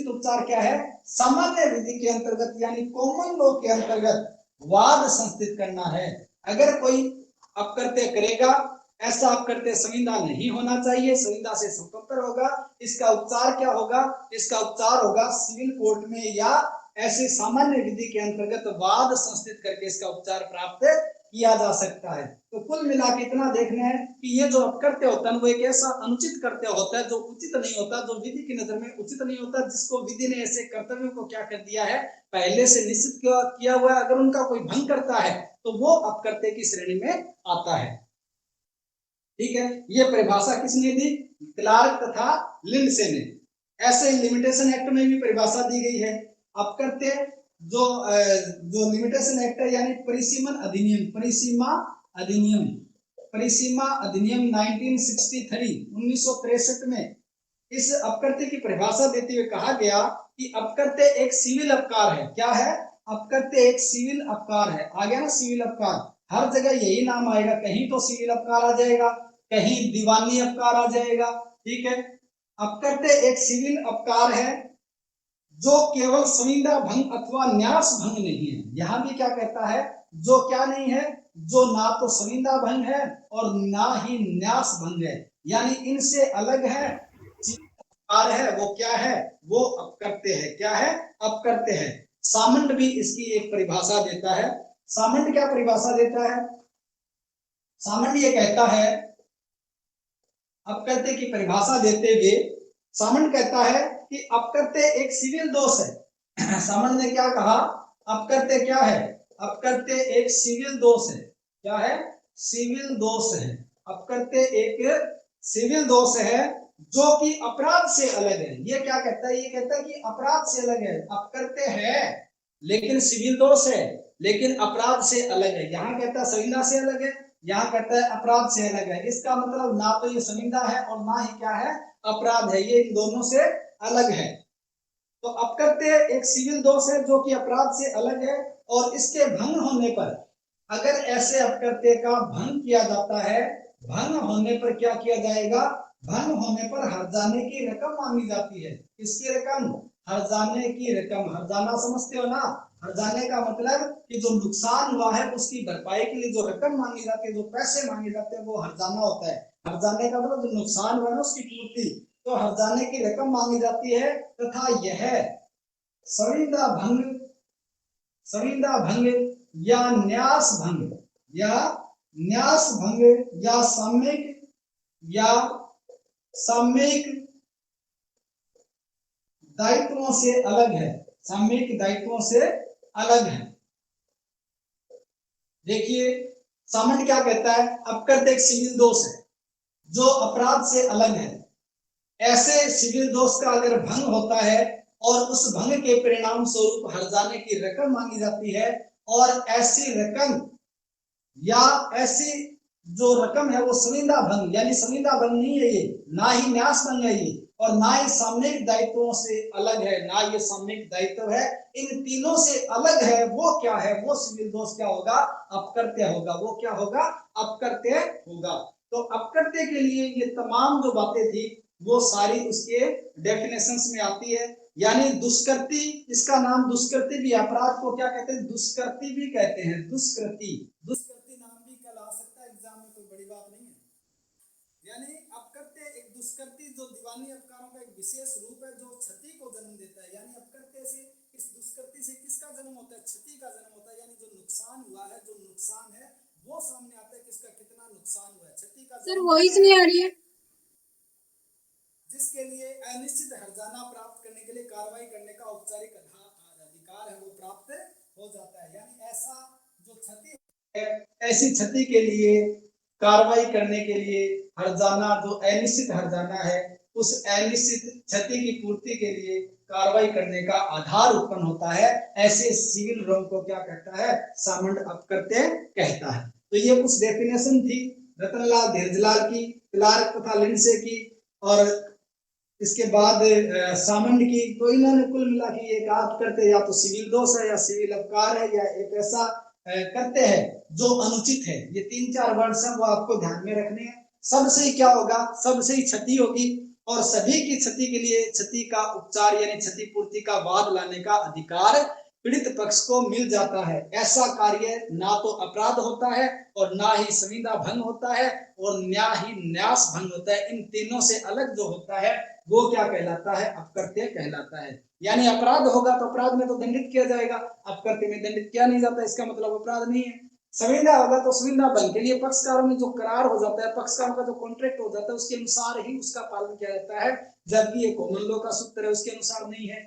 उपचार क्या है, सामान्य विधि के अंतर्गत यानी कॉमन लॉ के अंतर्गत वाद संस्थित करना है। अगर कोई अपकृत्य करेगा, ऐसा अपकृत्य संविदा नहीं होना चाहिए, संविदा से स्वतंत्र होगा, इसका उपचार क्या होगा, इसका उपचार होगा सिविल कोर्ट में या ऐसे सामान्य विधि के अंतर्गत वाद संस्थित करके इसका उपचार प्राप्त किया जा सकता है। तो कुल मिला के इतना देखना है कि ये जो अपकृत्य होता है वो एक ऐसा अनुचित कृत्य होता है जो उचित नहीं होता, जो विधि की नजर में उचित नहीं होता, जिसको विधि ने ऐसे कर्तव्यों को क्या कर दिया है, पहले से निश्चित किया हुआ है। अगर उनका कोई भंग करता है तो वो अपकृत्य की श्रेणी में आता है। ठीक है, ये परिभाषा किसने दी, क्लार्क तथा लिंडसे ने। ऐसे लिमिटेशन एक्ट में भी परिभाषा दी गई है। अपकृत्य जो लिमिटेशन एक्ट है यानी परिसीमा अधिनियम 1963 में इस अपकृत्य की परिभाषा देते हुए कहा गया कि अपकृत्य एक सिविल अपकार है। क्या है, अपकृत्य एक सिविल अपकार है। आ गया ना सिविल अपकार, हर जगह यही नाम आएगा, कहीं तो सिविल अपकार आ जाएगा, कहीं दीवानी अपकार आ जाएगा। ठीक है, अपकृत्य एक सिविल अपकार है जो केवल संविदा भंग अथवा न्यास भंग नहीं है। यहां भी क्या कहता है, जो क्या नहीं है, जो ना तो संविदा भंग है और ना ही न्यास भंग है, यानी इनसे अलग है। है वो क्या है, वो अपकृत्य है। क्या है, अपकृत्य है। सामंत भी इसकी एक परिभाषा देता है। सामंत क्या परिभाषा देता है, सामंत ये कहता है अपकृत्य की परिभाषा देते हुए सामंत कहता है कि अपकृत्य एक सिविल दोष है। सामंत ने क्या कहा, अपकृत्य क्या है, अपकृत्य एक सिविल दोष है। क्या है, सिविल दोष है। अपकृत्य एक सिविल दोष है जो कि अपराध से अलग है। ये क्या कहता है, ये कहता है कि अपराध से अलग है। अपकृत्य है लेकिन सिविल दोष है, लेकिन अपराध से अलग है। यहाँ कहता है संविदा से अलग है, यहाँ कहता है अपराध से अलग है। इसका मतलब ना तो ये संविदा है और ना ही क्या है, अपराध है। ये इन दोनों से अलग है। तो अपकृत्य एक सिविल दोष है जो कि अपराध से अलग है, और इसके भंग होने पर, अगर ऐसे अपकृत्य का भंग किया जाता है, भंग होने पर क्या किया जाएगा, भंग होने पर हर्जाने की रकम मांगी जाती है। किसकी रकम, हर्जाने की रकम। हर्जाना समझते हो ना, हर्जाने का मतलब कि जो नुकसान हुआ है उसकी भरपाई के लिए जो रकम मांगी जाती है, जो पैसे मांगे जाते हैं, वो हर्जाना होता है। हर्जाने का मतलब जो नुकसान हुआ है उसकी पूर्ति, तो हर्जाने की रकम मांगी जाती है। तथा यह संविदा भंग या न्यास भंग या सामयिक दायित्वों से अलग है। सामयिक दायित्वों से अलग है। देखिए सामंत क्या कहता है, अपकृत्य एक सिविल दोष है जो अपराध से अलग है। ऐसे सिविल दोष का अगर भंग होता है और उस भंग के परिणाम स्वरूप हर्जाने की रकम मांगी जाती है, और ऐसी रकम या ऐसी जो रकम है वो संविदा भंग यानी संविदा भंग नहीं है, ये ना ही न्यास भंग है, ये और ना ही सामयिक दायित्वों से अलग है, ना ये सामयिक दायित्व है, इन तीनों से अलग है। वो क्या है, वो सिविल दोष क्या होगा, अपकृत्य होगा। वो क्या होगा, अपकृत्य होगा। तो अपकृत्य के लिए ये तमाम जो बातें थी वो सारी उसके डेफिनेशंस में आती है। यानी दुष्कृति, इसका नाम दुष्कृति भी, अपराध को क्या कहते हैं, दुष्कृति भी कहते हैं। दुष्कृति नाम भी कल आ सकता है एग्जाम में, कोई बड़ी बात नहीं है। यानी अपकृत्य एक दुष्कृति जो दीवानी अपकारों का एक विशेष रूप है जो क्षति को जन्म देता है। यानी अपकृत्य से, इस दुष्कृति से किसका जन्म होता है, क्षति का जन्म होता है। यानी जो नुकसान हुआ है, जो नुकसान है वो सामने आता है, किसका कितना नुकसान हुआ है। क्षति का सर वॉइस नहीं आ रही है, जिसके लिए अनिश्चित हर्जाना प्राप्त करने के लिए कार्रवाई करने का औपचारिक अधिकार है वो प्राप्त हो जाता है। यानी ऐसा जो क्षति है, ऐसी क्षति के लिए कार्रवाई करने के लिए हर्जाना, जो अनिश्चित हर्जाना है, उस अनिश्चित क्षति की पूर्ति के लिए कार्रवाई करने का आधार उत्पन्न होता है। ऐसे सिविल रोग को क्या कहता है, सामंत अपकृत्य कहता है। तो ये कुछ डेफिनेशन थी रतनलाल धीरजलाल की, क्लार्क तथा लिंडसे की, और इसके बाद सामंत की। तो इन्होंने कुल मिला के ये कहा अपकृत्य या तो सिविल दोष है, या सिविल अपकार है, या एक ऐसा करते हैं जो अनुचित है। ये 3-4 वर्ड्स हैं वो आपको ध्यान में रखने हैं। सबसे ही क्या होगा, सबसे ही क्षति होगी और सभी की क्षति के लिए क्षति का उपचार यानी क्षतिपूर्ति का वाद लाने का अधिकार पीड़ित पक्ष को मिल जाता है। ऐसा कार्य ना तो अपराध होता है और ना ही संविदा भंग होता है और ना ही न्यास भंग होता है। इन तीनों से अलग जो होता है वो क्या कहलाता है, अपकृत्य कहलाता है। यानी अपराध होगा तो अपराध में तो दंडित किया जाएगा, अपकृत्य में दंडित किया नहीं जाता, इसका मतलब अपराध नहीं है। संविदा होगा तो संविदा भंग के लिए पक्षकारों में जो करार हो जाता है, पक्षकारों का जो कॉन्ट्रैक्ट हो जाता है उसके अनुसार ही उसका पालन किया जाता है, जबकि ये कॉमन लॉ का सूत्र है उसके अनुसार नहीं है।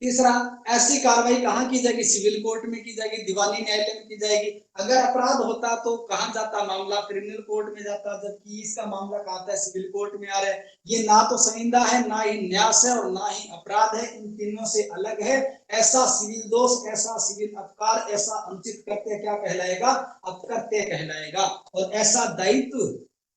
तीसरा, ऐसी कार्रवाई कहाँ की जाएगी, सिविल कोर्ट में की जाएगी, दीवानी न्यायालय में की जाएगी। अगर अपराध होता तो कहाँ जाता मामला, क्रिमिनल कोर्ट में जाता, जबकि इसका मामला कहाँ आता है, सिविल कोर्ट में आ रहा है। ये ना तो संविदा है, ना ही न्यास है और ना ही अपराध है, इन तीनों से अलग है। ऐसा सिविल दोष, ऐसा सिविल अपकार, ऐसा अनुचित कृत्य क्या कहलाएगा, अपकृत्य कहलाएगा। और ऐसा दायित्व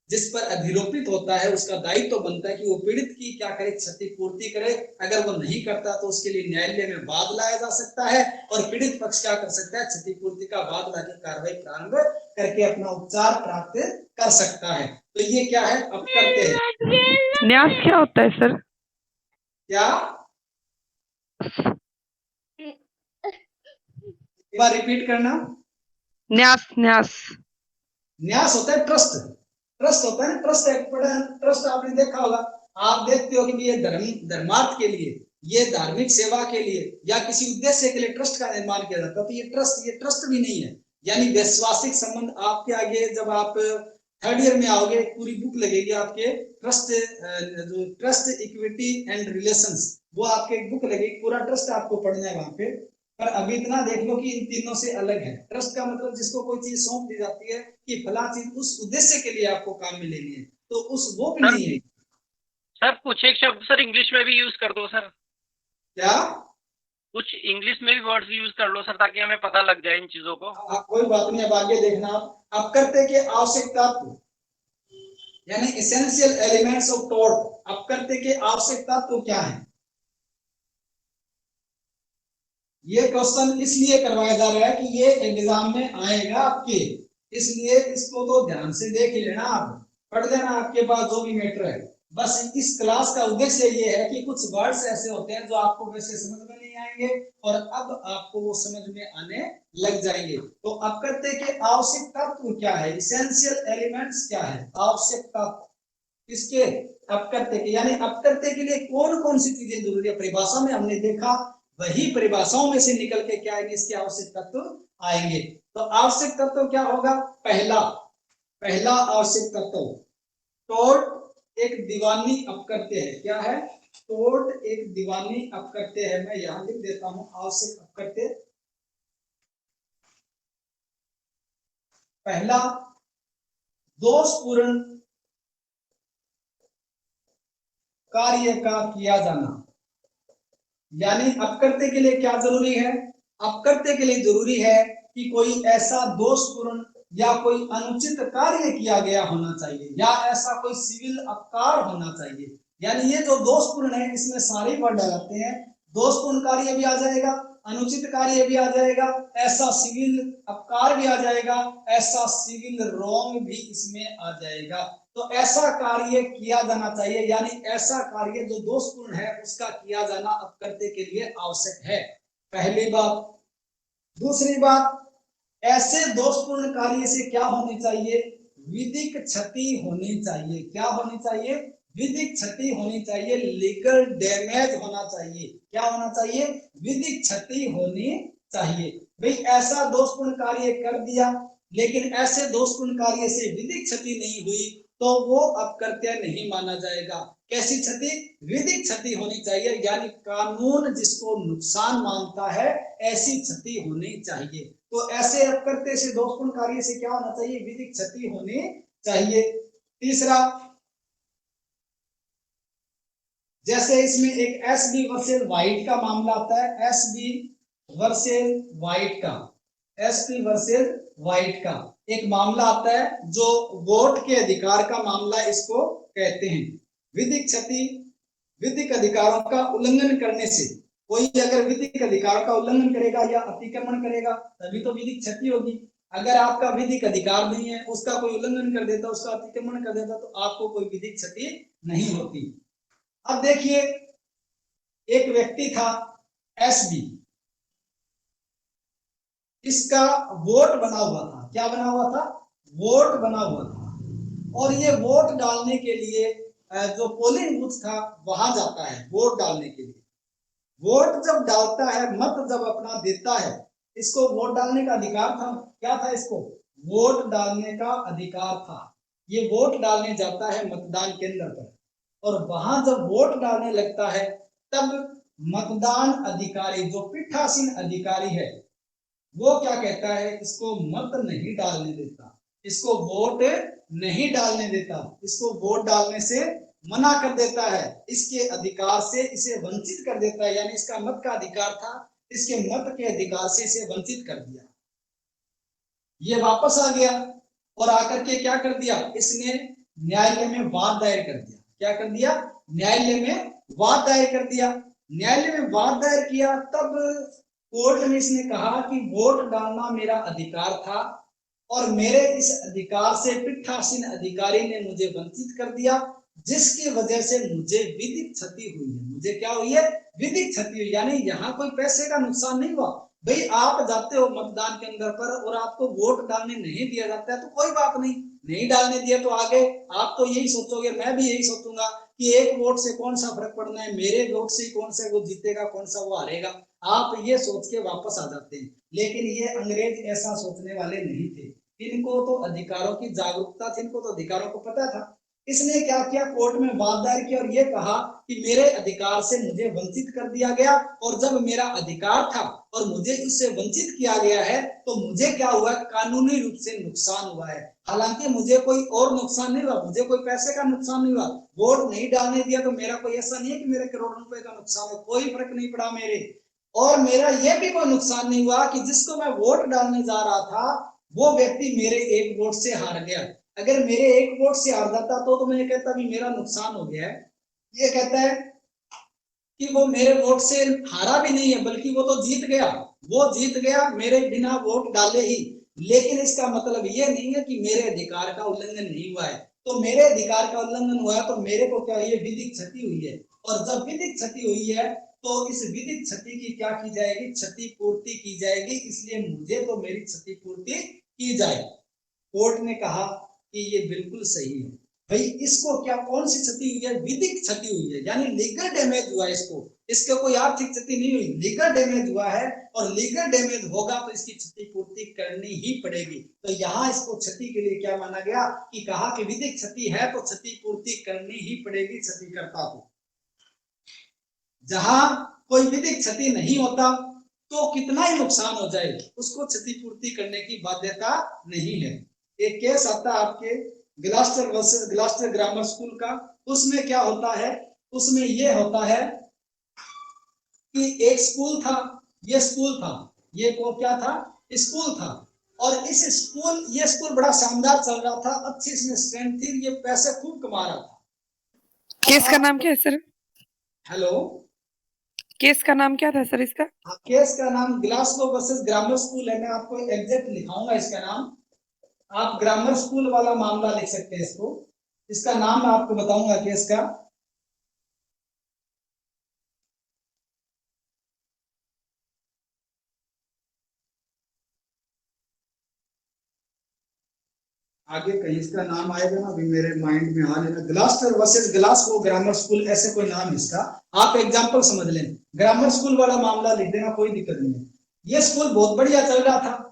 जिस पर अधिरोपित होता है उसका दायित्व तो बनता है कि वो पीड़ित की क्या करे, क्षतिपूर्ति करे। अगर वो नहीं करता तो उसके लिए न्यायालय में वाद लाया जा सकता है और पीड़ित पक्ष क्या कर सकता है, क्षतिपूर्ति का वाद लाकर कार्रवाई प्रारंभ करके अपना उपचार प्राप्त कर सकता है। तो ये क्या है, अपकृत्य है। न्यास क्या होता है सर? क्या, एक बार रिपीट करना। न्यास न्यास न्यास होता है ट्रस्ट, ट्रस्ट होता है, ट्रस्ट ट्रस्ट आपने देखा होगा, आप देखते हो कि ये धर्मार्थ के लिए, ये धार्मिक सेवा के लिए या किसी उद्देश्य के लिए ट्रस्ट का निर्माण किया जाता है। तो ये ट्रस्ट भी नहीं है, यानी वैश्वासिक संबंध। आपके आगे जब आप 3rd ईयर में आओगे पूरी बुक लगेगी आपके, ट्रस्ट इक्विटी एंड रिलेशंस, वो आपके एक बुक लगेगी, पूरा ट्रस्ट आपको पढ़ना है वहां पे। पर अभी इतना देख लो कि इन तीनों से अलग है। ट्रस्ट का मतलब जिसको कोई चीज सौंप दी जाती है कि फला चीज उस उद्देश्य के लिए आपको काम में लेनी है, तो उस वो भी नहीं है। सर कुछ एक शब्द सर इंग्लिश में भी यूज कर दो सर। क्या, कुछ इंग्लिश में भी वर्ड्स यूज कर लो सर ताकि हमें पता लग जाए इन चीजों को। कोई बात नहीं, अब आगे देखना आप। अपकृत्य के आवश्यक तत्व यानी एसेंशियल एलिमेंट्स ऑफ टॉर्ट, अपकृत्य के आवश्यक तत्व क्या है। ये क्वेश्चन इसलिए करवाया जा रहा है कि ये एग्जाम में आएगा आपके, इसलिए इसको तो ध्यान से देख ही लेना, आप पढ़ लेना आपके पास जो भी मैटर है। बस इस क्लास का उद्देश्य ये है कि कुछ वर्ड्स ऐसे होते हैं जो आपको वैसे समझ में नहीं आएंगे और अब आपको वो समझ में आने लग जाएंगे। तो अपकृत्य के आवश्यक तत्व क्या है, इसेंशियल एलिमेंट्स क्या है, आवश्यक तत्व इसके अपकृत्य के, यानी अपकृत्य के लिए कौन कौन सी चीजें जरूरी है। परिभाषा में हमने देखा, वही परिभाषाओं में से निकल के क्या आएंगे, इसके आवश्यक तत्व आएंगे। तो आवश्यक तत्व क्या होगा, पहला आवश्यक तत्व टोर्ट एक दीवानी अपकृत्य है। क्या है, टोर्ट एक दीवानी अपकृत्य है। मैं यहां लिख देता हूं आवश्यक अपकृत्य। पहला, दोषपूर्ण कार्य का किया जाना, यानी अपकृत्य के लिए क्या जरूरी है, अपकृत्य के लिए जरूरी है कि कोई ऐसा दोषपूर्ण या कोई अनुचित कार्य किया गया होना चाहिए या ऐसा कोई सिविल अपकार होना चाहिए। यानी ये जो दोषपूर्ण है इसमें सारे वर्ड आ जाते हैं, दोषपूर्ण कार्य भी आ जाएगा, अनुचित कार्य भी आ जाएगा, ऐसा सिविल अपकार भी आ जाएगा, ऐसा सिविल रॉन्ग भी इसमें आ जाएगा। तो ऐसा कार्य किया जाना चाहिए, यानी ऐसा कार्य जो दोषपूर्ण है उसका किया जाना अपकृत्य के लिए आवश्यक है, पहली बात। दूसरी बात, ऐसे दोषपूर्ण कार्य से क्या होनी चाहिए, विधिक क्षति होनी चाहिए। क्या होनी चाहिए, विधिक क्षति होनी चाहिए, लीगल डैमेज होना चाहिए। क्या होना चाहिए, विधिक क्षति होनी चाहिए। भाई ऐसा दोषपूर्ण कार्य कर दिया लेकिन ऐसे दोषपूर्ण कार्य से विधिक क्षति नहीं हुई तो वो अपकृत्य नहीं माना जाएगा। कैसी क्षति, विधिक क्षति होनी चाहिए, यानी कानून जिसको नुकसान मानता है ऐसी क्षति होनी चाहिए। तो ऐसे अपकृत्य से, दोषपूर्ण कार्य से क्या होना चाहिए, विधिक क्षति होनी चाहिए। तीसरा, जैसे इसमें एक एसबी वर्सेस वाइट का मामला आता है, एसबी वर्सेस वाइट का, एसपी वर्सेस वाइट का एक मामला आता है जो वोट के अधिकार का मामला इसको कहते हैं। विधिक क्षति, विधिक अधिकारों का उल्लंघन करने से कोई अगर विधिक अधिकार का उल्लंघन करेगा या अतिक्रमण करेगा तभी तो विधिक क्षति होगी। अगर आपका विधिक अधिकार नहीं है, उसका कोई उल्लंघन कर देता, उसका अतिक्रमण कर देता, तो आपको कोई विधिक क्षति नहीं होती। अब देखिए, एक व्यक्ति था एसबी, इसका वोट बना हुआ था। क्या बना हुआ था? वोट बना हुआ था। और ये वोट डालने के लिए जो पोलिंग बूथ था वहां जाता है वोट डालने के लिए। वोट जब डालता है, मत जब अपना देता है, इसको वोट डालने का अधिकार था। क्या था? इसको वोट डालने का अधिकार था। ये वोट डालने जाता है मतदान केंद्र पर, और वहां जब वोट डालने लगता है तब मतदान अधिकारी, जो पीठासीन अधिकारी है, वो क्या कहता है? इसको मत नहीं डालने देता, इसको वोट नहीं डालने देता, इसको वोट डालने से मना कर देता है, इसके अधिकार से इसे वंचित कर देता है। यानी इसका मत का अधिकार था, इसके मत के अधिकार से इसे वंचित कर दिया। ये वापस आ गया और आकर के क्या कर दिया? इसने न्यायालय में वाद दायर कर दिया। क्या कर दिया? न्यायालय में वाद दायर कर दिया। न्यायालय में वाद दायर किया, तब कोर्ट में इसने कहा कि वोट डालना मेरा अधिकार था और मेरे इस अधिकार से पीठासीन अधिकारी ने मुझे वंचित कर दिया, जिसकी वजह से मुझे विधिक क्षति हुई है। मुझे क्या हुई है? विधिक क्षति हुई। यानी यहाँ कोई पैसे का नुकसान नहीं हुआ। भाई, आप जाते हो मतदान केंद्र पर और आपको वोट डालने नहीं दिया जाता है तो कोई बात नहीं, नहीं डालने दिया तो आगे आप तो यही सोचोगे, मैं भी यही सोचूंगा कि एक वोट से कौन सा फर्क पड़ना है, मेरे वोट से कौन सा वो जीतेगा, कौन सा वो हारेगा। आप ये सोच के वापस आ जाते हैं। लेकिन ये अंग्रेज ऐसा सोचने वाले नहीं थे। इनको तो अधिकारों की जागरूकता थी, इनको तो अधिकारों को पता था। इसने क्या किया? कोर्ट में वाद दायर किया और ये कहा कि मेरे अधिकार से मुझे वंचित कर दिया गया, और जब मेरा अधिकार था और मुझे इससे वंचित किया गया है तो मुझे क्या हुआ? कानूनी रूप से नुकसान हुआ है। हालांकि मुझे कोई और नुकसान नहीं हुआ, मुझे कोई पैसे का नुकसान नहीं हुआ। वोट नहीं डालने दिया तो मेरा कोई ऐसा नहीं है कि मेरे करोड़ों रुपए का नुकसान हो, कोई फर्क नहीं पड़ा मेरे। और मेरा यह भी कोई नुकसान नहीं हुआ कि जिसको मैं वोट डालने जा रहा था वो व्यक्ति मेरे एक वोट से हार गया। अगर मेरे एक वोट से हार जाता तो मैं ये कहता भी मेरा नुकसान हो गया है। ये कहता है कि वो मेरे वोट से हारा भी नहीं है, बल्कि वो तो जीत गया, वो जीत गया मेरे बिना वोट डाले ही। लेकिन इसका मतलब ये नहीं है कि मेरे अधिकार का उल्लंघन नहीं हुआ है। तो मेरे अधिकार का उल्लंघन हुआ है तो मेरे को क्या, ये विधिक क्षति हुई है। और जब विधिक क्षति हुई है तो इस विधिक क्षति की क्या की जाएगी? क्षतिपूर्ति की जाएगी। इसलिए मुझे तो मेरी क्षतिपूर्ति की जाए। कोर्ट ने कहा कि ये बिल्कुल सही है। भाई, इसको क्या, कौन सी क्षति हुई है? विधिक क्षति हुई है, यानी लीगल डैमेज हुआ है इसको। इसके कोई आर्थिक क्षति नहीं हुई, लीगल डैमेज हुआ है। और लीगल डैमेज होगा तो इसकी क्षतिपूर्ति करनी ही पड़ेगी। तो यहाँ इसको क्षति के लिए क्या माना गया? कि कहा कि विधिक क्षति है तो क्षतिपूर्ति करनी ही पड़ेगी क्षतिकर्ता को। जहां कोई विधिक क्षति नहीं होता तो कितना ही नुकसान हो जाए, उसको क्षतिपूर्ति करने की बाध्यता नहीं है। एक केस आता है आपके ग्लास्टर वर्सेस ग्लास्टर ग्रामर स्कूल का। उसमें क्या होता है? उसमें यह होता है कि एक स्कूल था, ये स्कूल था, ये को क्या था? स्कूल था। और ये स्कूल बड़ा शानदार चल रहा था, अच्छी इसमें स्ट्रेंथ थी, ये पैसे खूब कमा रहा था। केस का नाम क्या है सर? हेलो, केस का नाम क्या था सर इसका? केस का नाम ग्लासगो वर्सेस ग्रामर स्कूल है। मैं आपको एग्जैक्ट लिखाऊंगा इसका नाम, आप ग्रामर स्कूल वाला मामला लिख सकते हैं इसको। इसका नाम मैं आपको बताऊंगा केस का। आगे कहीं इसका नाम आएगा ना, अभी मेरे माइंड में आ लेना। ग्लास्टर वर्सेस ग्लासगो ग्रामर स्कूल, ऐसे कोई नाम इसका, आप एग्जांपल समझ लें। ग्रामर स्कूल वाला मामला लिख देना, कोई दिक्कत नहीं है। ये स्कूल बहुत बढ़िया चल रहा था।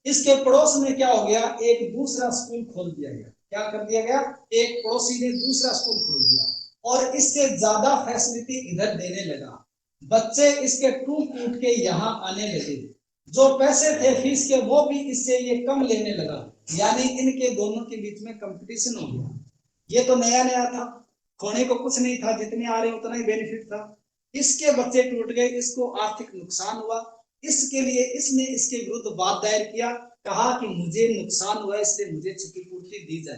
इसके पड़ोस में क्या हो गया? एक दूसरा स्कूल खोल दिया गया। क्या कर दिया गया? एक पड़ोसी ने दूसरा स्कूल खोल दिया और इससे ज्यादा फैसिलिटी इधर देने लगा। बच्चे इसके टूट टूट के यहाँ आने लगे। जो पैसे थे फीस के वो भी इससे ये कम लेने लगा। यानी इनके दोनों के बीच में कंपटीशन हो गया। ये तो नया नया था, खोने को कुछ नहीं था, जितने आ रहे उतना ही बेनिफिट था। इसके बच्चे टूट गए, इसको आर्थिक नुकसान हुआ। इसके लिए इसने इसके विरुद्ध वाद दायर किया, कहा कि मुझे नुकसान हुआ इसलिए मुझे क्षतिपूर्ति दी जाए।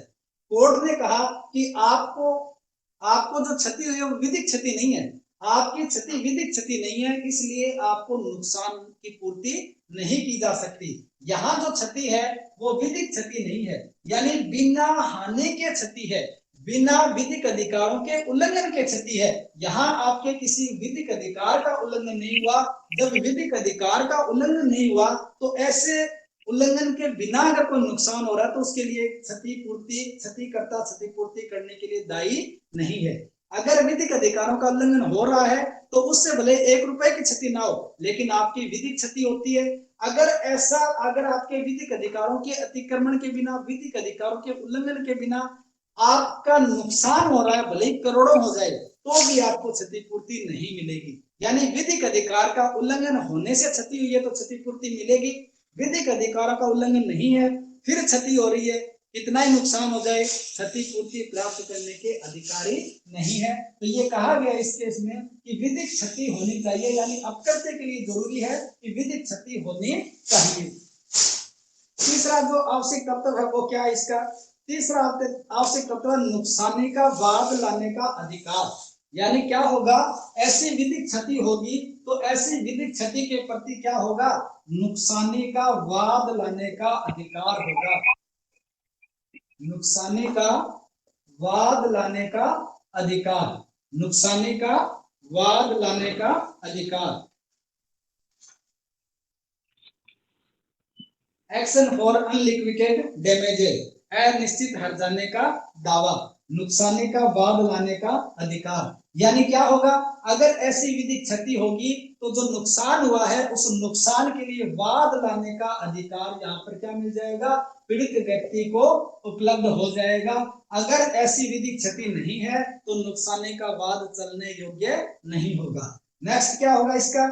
कोर्ट ने कहा कि आपको जो क्षति हुई है वो विधिक क्षति नहीं है, आपकी क्षति विधिक क्षति नहीं है, इसलिए आपको नुकसान की पूर्ति नहीं की जा सकती। यहाँ जो क्षति है वो विधिक क्षति नहीं है, यानी बिना हानि के क्षति है, बिना विधिक अधिकारों के उल्लंघन के क्षति है। यहाँ आपके किसी विधिक अधिकार का उल्लंघन नहीं हुआ। जब विधिक अधिकार का उल्लंघन नहीं हुआ तो ऐसे उल्लंघन के बिना अगर कोई नुकसान हो रहा है तो उसके लिए क्षतिकर्ता क्षतिपूर्ति करने के लिए दायी नहीं है। अगर विधिक अधिकारों का उल्लंघन हो रहा है तो उससे भले 1 रुपए की क्षति ना हो, लेकिन आपकी विधिक क्षति होती है। अगर आपके विधिक अधिकारों के अतिक्रमण के बिना, विधिक अधिकारों के उल्लंघन के बिना आपका नुकसान हो रहा है, भले ही करोड़ों हो जाए, तो भी आपको क्षतिपूर्ति नहीं मिलेगी। यानी विधिक अधिकार का उल्लंघन होने से क्षति हुई है तो क्षतिपूर्ति मिलेगी। विधिक अधिकारों का उल्लंघन नहीं है, फिर क्षति हो रही है, कितना ही नुकसान हो जाए, क्षतिपूर्ति प्राप्त करने के अधिकारी नहीं है। तो ये कहा गया इस केस में कि विधिक क्षति होनी चाहिए, यानी अपकृत्य के लिए जरूरी है कि विधिक क्षति होनी चाहिए। तीसरा जो आवश्यक तत्व है वो क्या है इसका? तीसरा आवश्यक तत्व नुकसानी का वाद लाने का अधिकार। यानी क्या होगा, ऐसी विधिक क्षति होगी तो ऐसी विधिक क्षति के प्रति क्या होगा, नुकसानी का वाद लाने का अधिकार होगा। नुकसानी का वाद लाने का अधिकार, नुकसानी का वाद लाने का अधिकार। एक्शन फॉर अनलिक्विडेटेड डैमेजेस, अनिश्चित हर्जाने का दावा, नुकसानी का वाद लाने का अधिकार। यानी क्या होगा, अगर ऐसी विधिक क्षति होगी तो जो नुकसान हुआ है उस नुकसान के लिए वाद लाने का अधिकार यहाँ पर क्या मिल जाएगा, पीड़ित व्यक्ति को उपलब्ध हो जाएगा। अगर ऐसी विधिक क्षति नहीं है तो नुकसानी का वाद चलने योग्य नहीं होगा। नेक्स्ट क्या होगा इसका,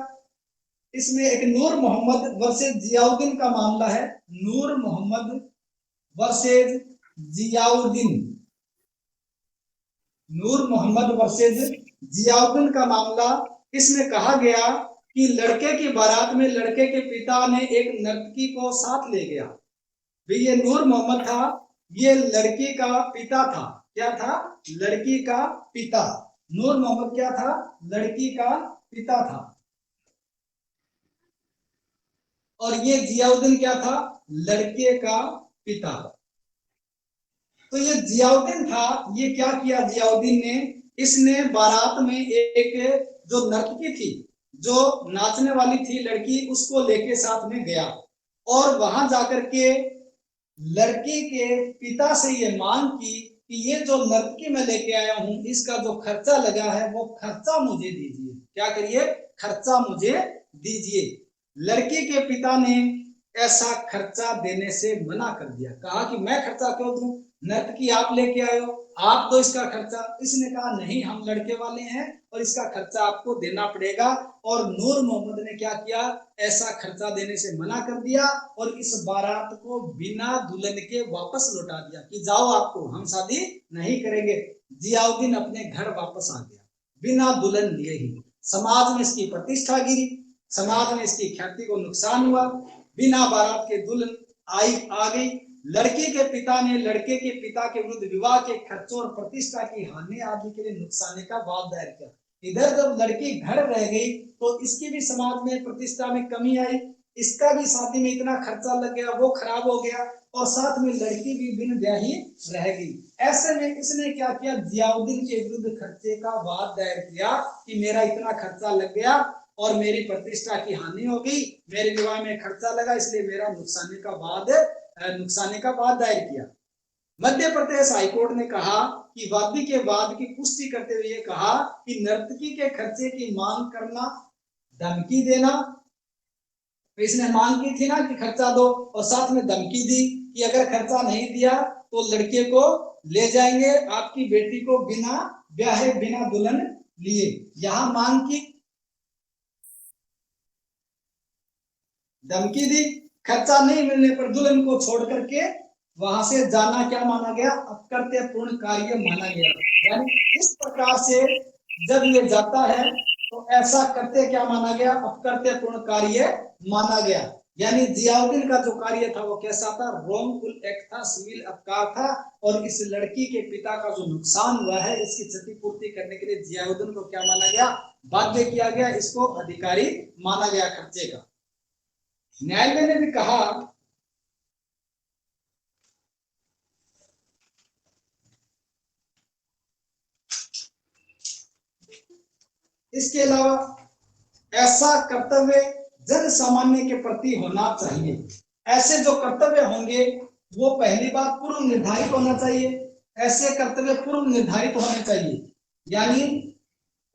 इसमें एक नूर मोहम्मद वर्सेस जियाउद्दीन का मामला है। नूर मोहम्मद वर्सेस जियाउद्दीन, नूर मोहम्मद वर्सेस जियाउद्दीन का मामला। इसमें कहा गया कि लड़के की बारात में लड़के के पिता ने एक नर्तकी को साथ ले गया। भाई ये नूर मोहम्मद था, ये लड़की का पिता था। क्या था, लड़की का पिता। नूर मोहम्मद क्या था, लड़की का पिता था। और ये जियाउद्दीन क्या था, लड़के का पिता। तो ये जियाउद्दीन था, ये क्या किया जियाउद्दीन ने, इसने बारात में एक जो नर्तकी थी, जो नाचने वाली थी लड़की, उसको लेके साथ में गया और वहां जाकर के लड़की के पिता से ये मांग की कि ये जो नर्तकी मैं लेके आया हूं इसका जो खर्चा लगा है वो खर्चा मुझे दीजिए। क्या करिए, खर्चा मुझे दीजिए। लड़की के पिता ने ऐसा खर्चा देने से मना कर दिया, कहा कि मैं खर्चा क्यों दूं, नर्तकी आप लेके आए हो, आप दो इसका खर्चा। इसने कहा नहीं, हम लड़के वाले हैं और इसका खर्चा आपको देना पड़ेगा। और नूर मोहम्मद ने क्या किया, ऐसा खर्चा देने से मना कर दिया और इस बारात को बिना दुल्हन के वापस लौटा दिया कि जाओ, आपको हम शादी नहीं करेंगे। जियाउद्दीन अपने घर वापस आ गया बिना दुल्हन लिए ही। समाज में इसकी प्रतिष्ठा गिरी, समाज में इसकी ख्याति को नुकसान हुआ। बिना बारात के दुल्हन आ गई। लड़के के पिता ने लड़के के पिता के विरुद्ध विवाह के खर्चों और प्रतिष्ठा की हानि आदि के लिए नुकसानी का वाद दायर किया। इधर जब लड़की घर रह गई तो इसकी भी समाज में प्रतिष्ठा में कमी आई, इसका भी शादी में इतना खर्चा लग गया, वो खराब हो गया और साथ में लड़की भी बिन ब्याही रह गई। ऐसे में इसने क्या किया, जियाउद्दीन के विरुद्ध खर्चे का वाद दायर किया कि मेरा इतना खर्चा लग गया और मेरी प्रतिष्ठा की हानि हो गई, मेरे विवाह में खर्चा लगा, इसलिए मेरा नुकसानी का वाद दायर किया। मध्य प्रदेश हाईकोर्ट ने कहा कि वादी के वाद की पुष्टि करते हुए कहा कि नर्तकी के खर्चे की मांग करना, धमकी देना, इसने मांग की थी ना कि खर्चा दो और साथ में धमकी दी कि अगर खर्चा नहीं दिया तो लड़के को ले जाएंगे, आपकी बेटी को बिना ब्याहे बिना दुल्हन लिए। यहां मांग की, धमकी दी, खर्चा नहीं मिलने पर दुल्हन को छोड़ करके वहां से जाना क्या माना गया, अपकृत्यपूर्ण कार्य माना गया। यानी इस प्रकार से जब ये जाता है तो ऐसा करते क्या माना गया, अपकृत्यपूर्ण कार्य माना गया। यानी जियाउद्दीन का जो कार्य था वो कैसा था, रोंगफुल एक्ट था, सिविल अपकार था, और इस लड़की के पिता का जो नुकसान हुआ है इसकी क्षतिपूर्ति करने के लिए जियाउद्दीन को क्या माना गया, बाध्य किया गया, इसको अधिकारी माना गया खर्चे का। न्यायालय ने भी कहा इसके अलावा ऐसा कर्तव्य जन सामान्य के प्रति होना चाहिए। ऐसे जो कर्तव्य होंगे वो पहली बात पूर्व निर्धारित होना चाहिए, ऐसे कर्तव्य पूर्व निर्धारित होने चाहिए, यानी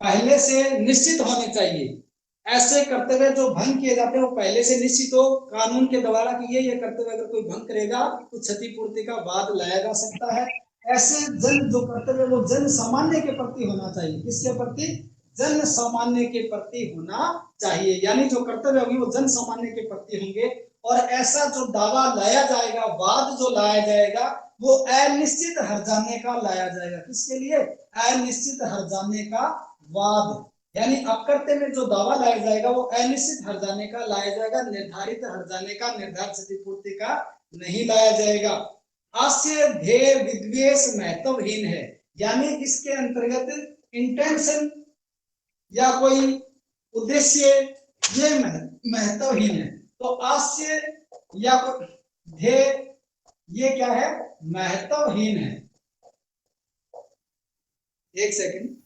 पहले से निश्चित होने चाहिए। ऐसे कर्तव्य जो भंग किए जाते हैं वो पहले से निश्चित हो कानून के द्वारा कि ये कर्तव्य अगर कोई भंग करेगा तो क्षतिपूर्ति का वाद लाया जा सकता है। ऐसे जो कर्तव्य वो जन सामान्य के प्रति होना चाहिए। किसके प्रति, जन सामान्य के प्रति होना चाहिए, यानी जो कर्तव्य होंगे वो जन सामान्य के प्रति होंगे। और ऐसा जो दावा लाया जाएगा, वाद जो लाया जाएगा वो अनिश्चित हर्जाने का लाया जाएगा। किसके लिए, अनिश्चित हर्जाने का वाद, यानी अपकर्त्य में जो दावा लाया जाएगा वो अनिश्चित हर्जाने का लाया जाएगा, निर्धारित हर्जाने का, निर्धारित क्षतिपूर्ति का नहीं लाया जाएगा। आशय ध्येय विद्वेष महत्वहीन है, यानी इसके अंतर्गत इंटेंशन या कोई उद्देश्य ये महत्वहीन है। तो आशय या ध्येय ये क्या है, महत्वहीन है। एक सेकंड,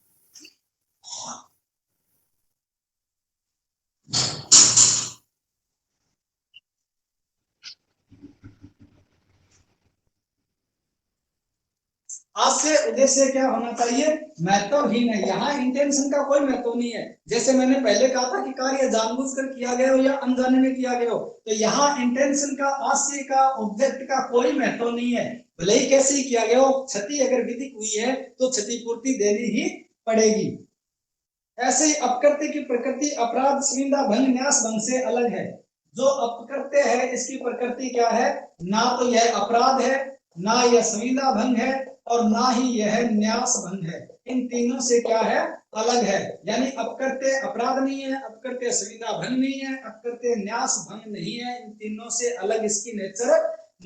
आशय उद्देश्य क्या होना चाहिए, महत्वहीन है। यहाँ इंटेंशन का कोई महत्व नहीं है। जैसे मैंने पहले कहा था कि कार्य जानबूझकर किया गया हो या अनजाने में किया गया हो, तो यहाँ इंटेंशन का, आशय का, ऑब्जेक्ट का कोई महत्व नहीं है, भले ही कैसे ही किया गया हो। क्षति अगर विधिक हुई है तो क्षतिपूर्ति देनी ही पड़ेगी। ऐसे ही अपकृत्य की प्रकृति अपराध, संविदा भंग, न्यास भंग से अलग है। जो अपकृत्य है इसकी प्रकृति क्या है, ना तो यह अपराध है, ना यह संविदा भंग है, और ना ही यह न्यास भंग है। इन तीनों से क्या है, अलग है। यानी अपकृत्य अपराध नहीं है, अपकृत्य संविदा भंग नहीं है, अपकृत्य न्यास भंग नहीं है। इन तीनों से अलग इसकी नेचर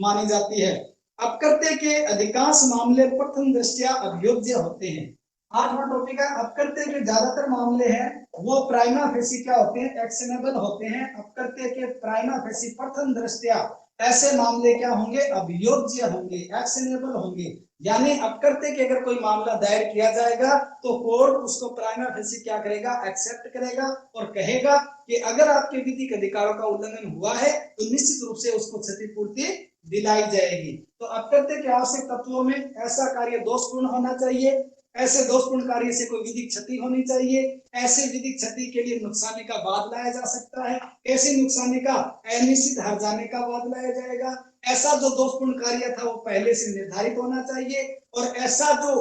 मानी जाती है। अपकृत्य के अधिकांश मामले प्रथम दृष्टया अभियोज्य होते हैं। 8वां टॉपिक है, अपकृत्य के ज्यादातर मामले हैं वो प्राइमा फेसी क्या होते हैं, एक्शनेबल होते हैं। अपकृत्य के प्राइमा फेसी प्रथम दृष्टया ऐसे मामले क्या होंगे, अभियोज्य होंगे, एक्शनेबल होंगे। यानी अपकृत्य के अगर कोई मामला दायर किया जाएगा तो कोर्ट उसको प्राइमा फेसी क्या करेगा, एक्सेप्ट करेगा और कहेगा कि अगर आपके विधिक अधिकारों का उल्लंघन हुआ है तो निश्चित रूप से उसको क्षतिपूर्ति दिलाई जाएगी। तो अपकृत्य के आवश्यक तत्वों में ऐसा कार्य दोषपूर्ण होना चाहिए, ऐसे दोषपूर्ण कार्य से कोई विधिक क्षति होनी चाहिए, ऐसे विधिक क्षति के लिए नुकसानी का वाद लाया जा सकता है, ऐसे नुकसानी का अनिश्चित हर्जाने का वाद लाया जाएगा, ऐसा जो दोषपूर्ण कार्य था वो पहले से निर्धारित होना चाहिए, और ऐसा जो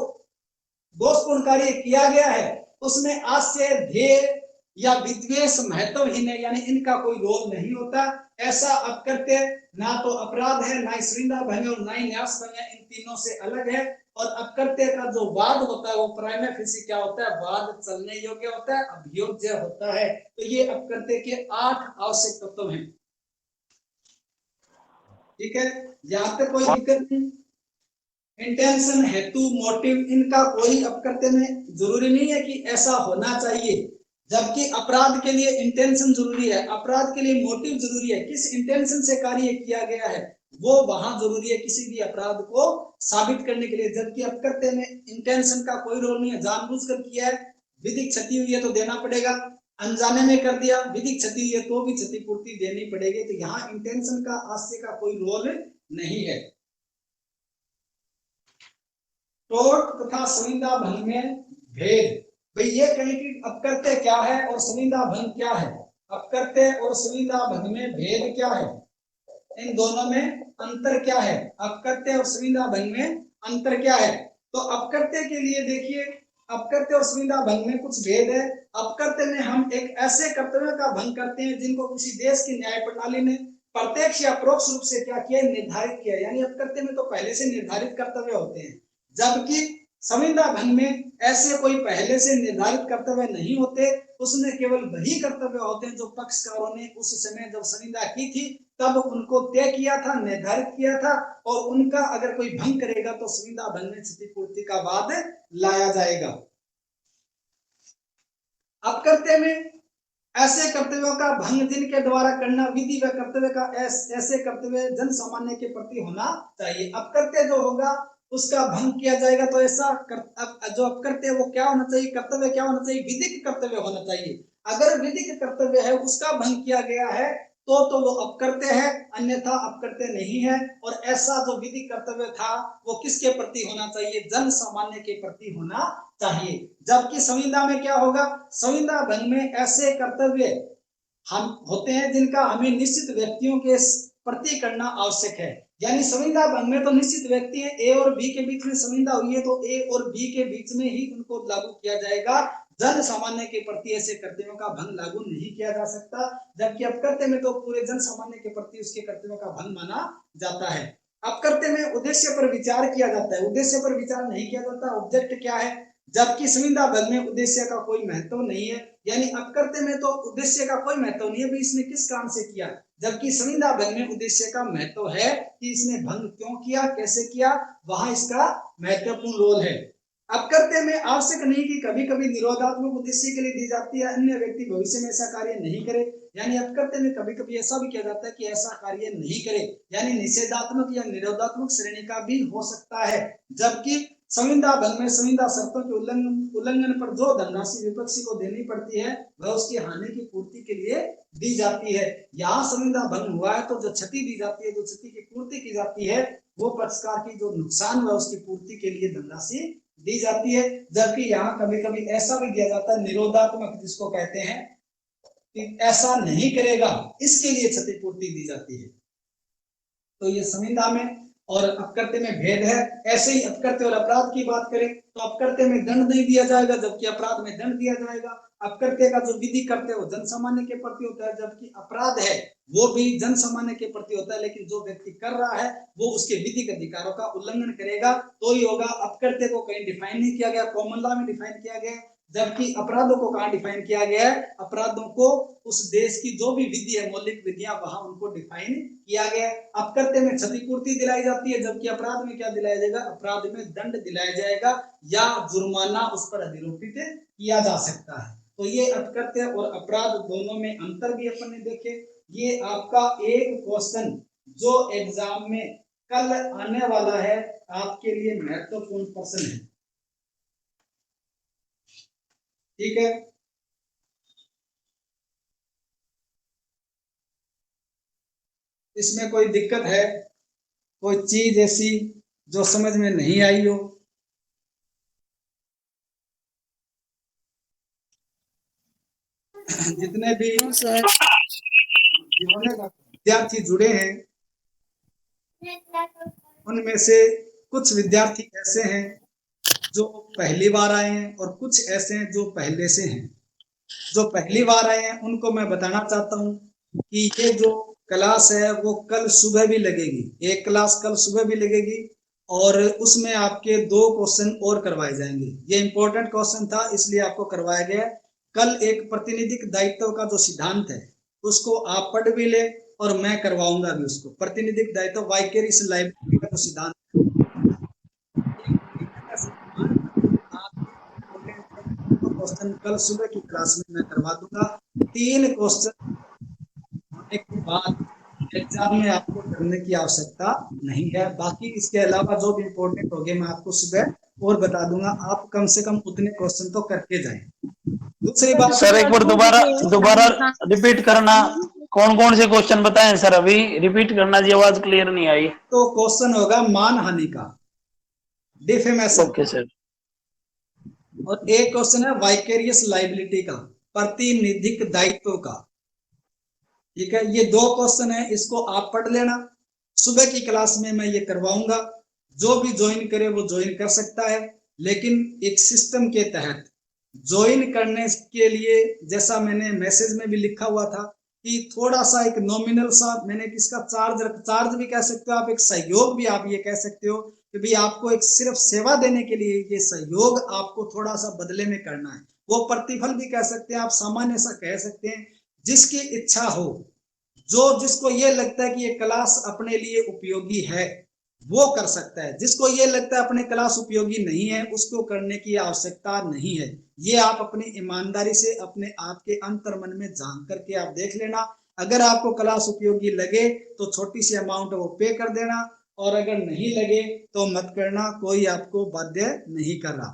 दोषपूर्ण कार्य किया गया है उसमें आशय, ध्येय या विद्वेष महत्वहीन है, यानी इनका कोई रोल नहीं होता। ऐसा अपकृत्य ना तो अपराध है, ना ही संविदा भंग है और ना ही न्यास भंग है, इन तीनों से अलग है। और अपकृत्य का जो वाद होता है वो प्राइमा फेसी क्या होता है, वाद चलने योग्य होता है, अभियोज्य होता है। तो ये अपकृत्य के 8 आवश्यक तत्व हैं। ठीक है, यहाँ पे कोई दिक्कत नहीं। इंटेंशन, हेतु, मोटिव, इनका कोई अपकृत्य में जरूरी नहीं है कि ऐसा होना चाहिए, जबकि अपराध के लिए इंटेंशन जरूरी है, अपराध के लिए मोटिव जरूरी है। किस इंटेंशन से कार्य किया गया है वो वहां जरूरी है किसी भी अपराध को साबित करने के लिए, जबकि अपकृत्य में इंटेंशन का कोई रोल नहीं है। जानबूझकर किया है, विधिक क्षति हुई है तो देना पड़ेगा, अनजाने में कर दिया, विधिक क्षति हुई है तो भी क्षतिपूर्ति देनी पड़ेगी। तो यहाँ इंटेंशन का, आशय का कोई रोल नहीं है। टोट तथा संविदा भंग में भेद, भाई ये कहें कि अपकृत्य क्या है और संविदा भंग क्या है, अपकृत्य और संविदा भंग में भेद क्या है, इन दोनों में अंतर क्या है, अपकृत्य और संविदा भंग में अंतर क्या है। तो अपकृत्य के लिए देखिए, अपकृत्य और संविदा भंग में कुछ भेद है। अपकृत्य में हम एक ऐसे कर्तव्य का भंग करते हैं जिनको किसी देश की न्याय प्रणाली ने प्रत्यक्ष या परोक्ष रूप से क्या किया, निर्धारित किया। यानी अपकृत्य में तो पहले से निर्धारित कर्तव्य होते हैं, जबकि संविदा भंग में ऐसे कोई पहले से निर्धारित कर्तव्य नहीं होते, उसमें केवल वही कर्तव्य होते हैं जो पक्षकारों ने उस समय जब संविदा की थी तब उनको तय किया था, निर्धारित किया था, और उनका अगर कोई भंग करेगा तो संविदा भंग में क्षतिपूर्ति का वाद लाया जाएगा। अपकर्तव्य में ऐसे कर्तव्यों का भंग जिनके द्वारा करना विधि व कर्तव्य का ऐसे कर्तव्य जन सामान्य के प्रति होना चाहिए। अपकर्तव्य जो होगा उसका भंग किया जाएगा तो ऐसा जो अपकर्तव्य वो क्या होना चाहिए, कर्तव्य क्या होना चाहिए, विधिक कर्तव्य होना चाहिए। अगर विधिक कर्तव्य है उसका भंग किया गया है तो वो अपकर्तव्य है, अन्यथा अपकर्तव्य नहीं है। और ऐसा जो विधिक कर्तव्य था वो किसके प्रति होना चाहिए, जन सामान्य के प्रति होना चाहिए। जबकि संविदा में क्या होगा, संविदा भंग में ऐसे कर्तव्य हम होते हैं जिनका हमें निश्चित व्यक्तियों के प्रति करना आवश्यक है। यानी संविदा भंग में तो निश्चित व्यक्ति है, ए और बी के बीच में संविदा हुई है तो ए और बी के बीच में ही उनको लागू किया जाएगा। जन सामान्य के प्रति ऐसे कर्तव्यों का भंग लागू नहीं किया जा सकता। जबकि अपकर्तव्य में तो पूरे जन सामान्य के प्रति उसके कर्तव्यों का भंग माना जाता है। अपकर्तव्य में उद्देश्य पर विचार किया जाता है, उद्देश्य पर विचार नहीं किया जाता, ऑब्जेक्ट क्या है। जबकि संविदा भंग में उद्देश्य का कोई महत्व नहीं है, यानी अपकर्तव्य में तो उद्देश्य का कोई महत्व नहीं है, भी इसने किस काम से किया। जबकि संविदा भंग में उद्देश्य का महत्व है कि इसने भंग क्यों किया, कैसे किया, वहां इसका महत्वपूर्ण रोल है। अपकर्तव्य में आवश्यक नहीं कि कभी कभी निरोधात्मक उद्देश्य के लिए दी जाती है, अन्य व्यक्ति भविष्य में ऐसा कार्य नहीं करे। यानी अपकर्तव्य में कभी कभी ऐसा भी किया जाता है कि ऐसा कार्य नहीं करे, यानी निषेधात्मक या निरोधात्मक श्रेणी का भी हो सकता है। जबकि संविदा भंग में संविदा शर्तों के उल्लंघन पर जो धनराशि विपक्षी को देनी पड़ती है वह उसकी हानि की पूर्ति के लिए दी जाती है। यहाँ संविदा भंग हुआ है तो जो क्षति दी जाती है, जो क्षति की पूर्ति की जाती है, वो पक्षकार की जो नुकसान हुआ उसकी पूर्ति के लिए धनराशि दी जाती है। जबकि यहाँ कभी कभी ऐसा भी दिया जाता है निरोधात्मक, जिसको कहते हैं कि ऐसा नहीं करेगा, इसके लिए क्षतिपूर्ति दी जाती है। तो ये संविदा में और अपकर्तव्य में भेद है। ऐसे ही अपकर्तव्य और अपराध की बात करें तो अपकर्तव्य में दंड नहीं दिया जाएगा, जबकि अपराध में दंड दिया जाएगा। अपकर्तव्य का जो विधि कर्तव्य वो जन सामान्य के प्रति होता है, जबकि अपराध है वो भी जन सामान्य के प्रति होता है, लेकिन जो व्यक्ति कर रहा है वो उसके विधिक अधिकारों का उल्लंघन करेगा तो ही होगा। अपकर्तव्य को कहीं डिफाइन नहीं किया गया, कॉमन लॉ में डिफाइन किया गया, जबकि अपराधों को कहाँ डिफाइन किया गया है, अपराधों को उस देश की जो भी विधि है, मौलिक विधियां, वहां उनको डिफाइन किया गया है। अपकर्तव्य में क्षतिपूर्ति दिलाई जाती है, जबकि अपराध में क्या दिलाया जाएगा, अपराध में दंड दिलाया जाएगा या जुर्माना उस पर अधिरोपित किया जा सकता है। तो ये अपकर्तव्य और अपराध दोनों में अंतर भी अपन ने देखे। ये आपका एक क्वेश्चन जो एग्जाम में कल आने वाला है, आपके लिए महत्वपूर्ण प्रश्न है, ठीक है। इसमें कोई दिक्कत है, कोई चीज ऐसी जो समझ में नहीं आई हो? जितने भी विद्यार्थी जुड़े हैं उनमें से कुछ विद्यार्थी ऐसे हैं जो पहली बार आए हैं और कुछ ऐसे हैं जो पहले से हैं। जो पहली बार आए हैं उनको मैं बताना चाहता हूं कि ये जो क्लास है वो कल सुबह भी लगेगी, एक क्लास कल सुबह भी लगेगी और उसमें आपके 2 क्वेश्चन और करवाए जाएंगे। ये इंपॉर्टेंट क्वेश्चन था इसलिए आपको करवाया गया। कल एक प्रतिनिधिक दायित्व का जो सिद्धांत है उसको आप पढ़ भी ले और मैं करवाऊंगा भी उसको। प्रतिनिधिक दायित्व वाइकेरियस लायबिलिटी का जो सिद्धांत क्वेश्चन कल सुबह की क्लास में मैं करवा दूंगा। 3 क्वेश्चन होने के बाद एग्जाम में आपको करने की आवश्यकता नहीं है। बाकी इसके अलावा जो भी इम्पोर्टेंट होंगे मैं आपको सुबह और बता दूंगा। आप कम से कम उतने क्वेश्चन तो करके जाएं। दूसरी बात सर, एक बार दोबारा रिपीट करना, कौन कौन से क्वेश्चन बताएं सर? अभी रिपीट करना जी, आवाज क्लियर नहीं आई। तो क्वेश्चन होगा मानहानि का, डिफेमेशन। Okay sir. और एक क्वेश्चन है वाइकेरियस लायबिलिटी का, प्रतिनिधिक दायित्व का, ठीक है। ये 2 क्वेश्चन है, इसको आप पढ़ लेना। सुबह की क्लास में मैं ये करवाऊंगा। जो भी ज्वाइन करे वो ज्वाइन कर सकता है, लेकिन एक सिस्टम के तहत ज्वाइन करने के लिए जैसा मैंने मैसेज में भी लिखा हुआ था कि थोड़ा सा एक नॉमिनल सा मैंने किसका चार्ज भी कह सकते हो आप, एक सहयोग भी आप ये कह सकते हो कि भाई आपको एक सिर्फ सेवा देने के लिए ये सहयोग आपको थोड़ा सा बदले में करना है। वो प्रतिफल भी कह सकते हैं आप, सामान्य सा कह सकते हैं, जिसकी इच्छा हो, जो जिसको ये लगता है कि ये क्लास अपने लिए उपयोगी है वो कर सकता है। जिसको ये लगता है अपने क्लास उपयोगी नहीं है उसको करने की आवश्यकता नहीं है। ये आप अपनी ईमानदारी से अपने आप के अंतर मन में झांक करके आप देख लेना। अगर आपको क्लास उपयोगी लगे तो छोटी सी अमाउंट वो पे कर देना, और अगर नहीं लगे तो मत करना, कोई आपको बाध्य नहीं कर रहा।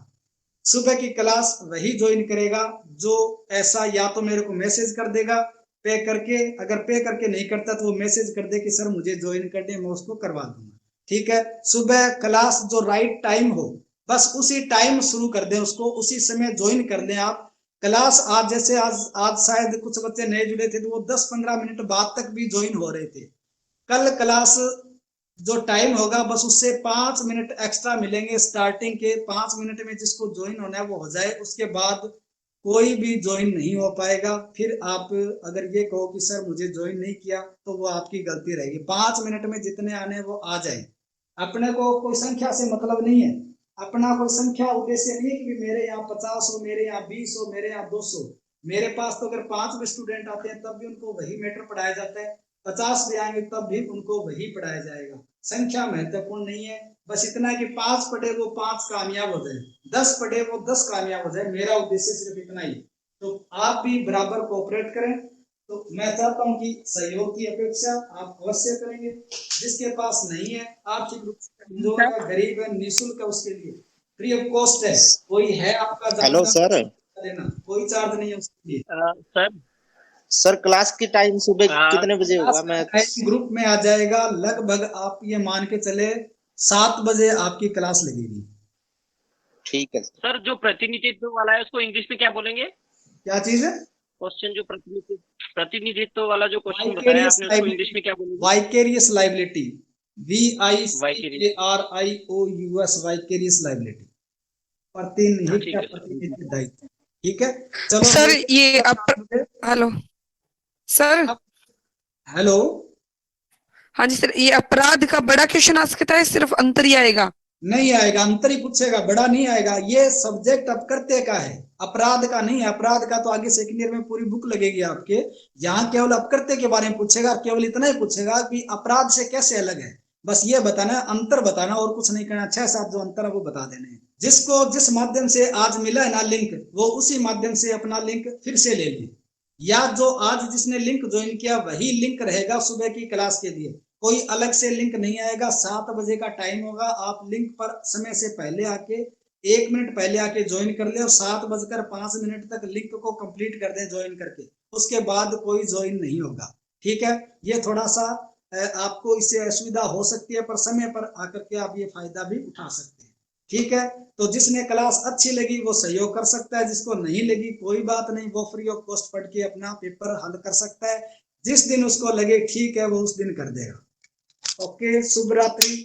सुबह की क्लास वही ज्वाइन करेगा जो ऐसा या तो मेरे को मैसेज कर देगा पे करके, अगर पे करके नहीं करता तो वो मैसेज कर दे कि सर मुझे ज्वाइन कर दे, मैं उसको करवा दूंगा। ठीक है, सुबह क्लास जो राइट टाइम हो बस उसी टाइम शुरू कर दें, उसको उसी समय ज्वाइन कर दें आप क्लास। आज जैसे आज शायद कुछ बच्चे नए जुड़े थे तो वो 10-15 मिनट बाद तक भी ज्वाइन हो रहे थे। कल क्लास जो टाइम होगा बस उससे 5 मिनट एक्स्ट्रा मिलेंगे, स्टार्टिंग के 5 मिनट में जिसको ज्वाइन होना है वो हो जाए, उसके बाद कोई भी ज्वाइन नहीं हो पाएगा। फिर आप अगर ये कहो कि सर मुझे ज्वाइन नहीं किया तो वो आपकी गलती रहेगी। 5 मिनट में जितने आने वो आ जाए। अपने को कोई संख्या से मतलब नहीं है, अपना कोई संख्या उद्देश्य नहीं है कि मेरे यहाँ 50 हो, मेरे यहाँ 20 हो, मेरे यहाँ 200। मेरे पास तो अगर 5 भी स्टूडेंट आते हैं तब भी उनको वही मैटर पढ़ाया जाता है, 50 भी आएंगे तब भी उनको वही पढ़ाया जाएगा। संख्या महत्वपूर्ण नहीं है, बस इतना है कि 5 पढ़े वो 5 कामयाब हो जाए, 10 पढ़े वो 10 कामयाब हो जाए। मेरा उद्देश्य सिर्फ इतना ही। तो आप भी बराबर कोऑपरेट करें। तो मैं चाहता हूं कि सहयोग की अपेक्षा आप अवश्य करेंगे। जिसके पास नहीं है, आर्थिक रूप से कमजोर है, गरीब है, निःशुल्क है, उसके लिए फ्री ऑफ कॉस्ट है। कोई है आपका हेलो सर, लेना, कोई चार्ज नहीं है उसके लिए। सर सर क्लास की टाइम सुबह कितने बजे होगा? मैं ग्रुप में आ जाएगा, लगभग आप ये मान के चले 7 बजे आपकी क्लास लगेगी। ठीक है सर, जो प्रतिनिधित्व वाला है उसको इंग्लिश में क्या बोलेंगे? क्या चीज है? क्वेश्चन जो प्रतिनिधित्व वाला जो क्वेश्चन बताया आपने उसको इंग्लिश में क्या बोलेंगे? Vicarious liability, VICARIOUS, vicarious liability, प्रतिनिधित्व दायित्व। ठीक है, चलो सर ये हेलो सर। हेलो, हाँ जी सर, ये अपराध का बड़ा क्वेश्चन आ सकता है, सिर्फ अंतर ही आएगा? नहीं आएगा, अंतर ही पूछेगा, बड़ा नहीं आएगा। ये सब्जेक्ट अपकृत्य का है, अपराध का नहीं है। अपराध का तो आगे सेकंड ईयर में पूरी बुक लगेगी आपके। यहाँ केवल अपकृत्य के बारे में पूछेगा, केवल इतना ही पूछेगा कि अपराध से कैसे अलग है, बस ये बताना, अंतर बताना, और कुछ नहीं करना। 6-7 जो अंतर है वो बता देने हैं। जिसको जिस माध्यम से आज मिला है ना लिंक, वो उसी माध्यम से अपना लिंक फिर से ले लें, या जो आज जिसने लिंक ज्वाइन किया वही लिंक रहेगा सुबह की क्लास के लिए। कोई अलग से लिंक नहीं आएगा। 7 बजे का टाइम होगा, आप लिंक पर समय से पहले आके 1 मिनट पहले आके ज्वाइन कर ले, और 7:05 तक लिंक को कंप्लीट कर दें ज्वाइन करके। उसके बाद कोई ज्वाइन नहीं होगा। ठीक है, ये थोड़ा सा आपको इससे असुविधा हो सकती है, पर समय पर आकर के आप ये फायदा भी उठा सकते हैं। ठीक है, तो जिसने क्लास अच्छी लगी वो सहयोग कर सकता है, जिसको नहीं लगी कोई बात नहीं, वो फ्री ऑफ कॉस्ट पढ़ के अपना पेपर हल कर सकता है। जिस दिन उसको लगे ठीक है वो उस दिन कर देगा। ओके, शुभ रात्रि।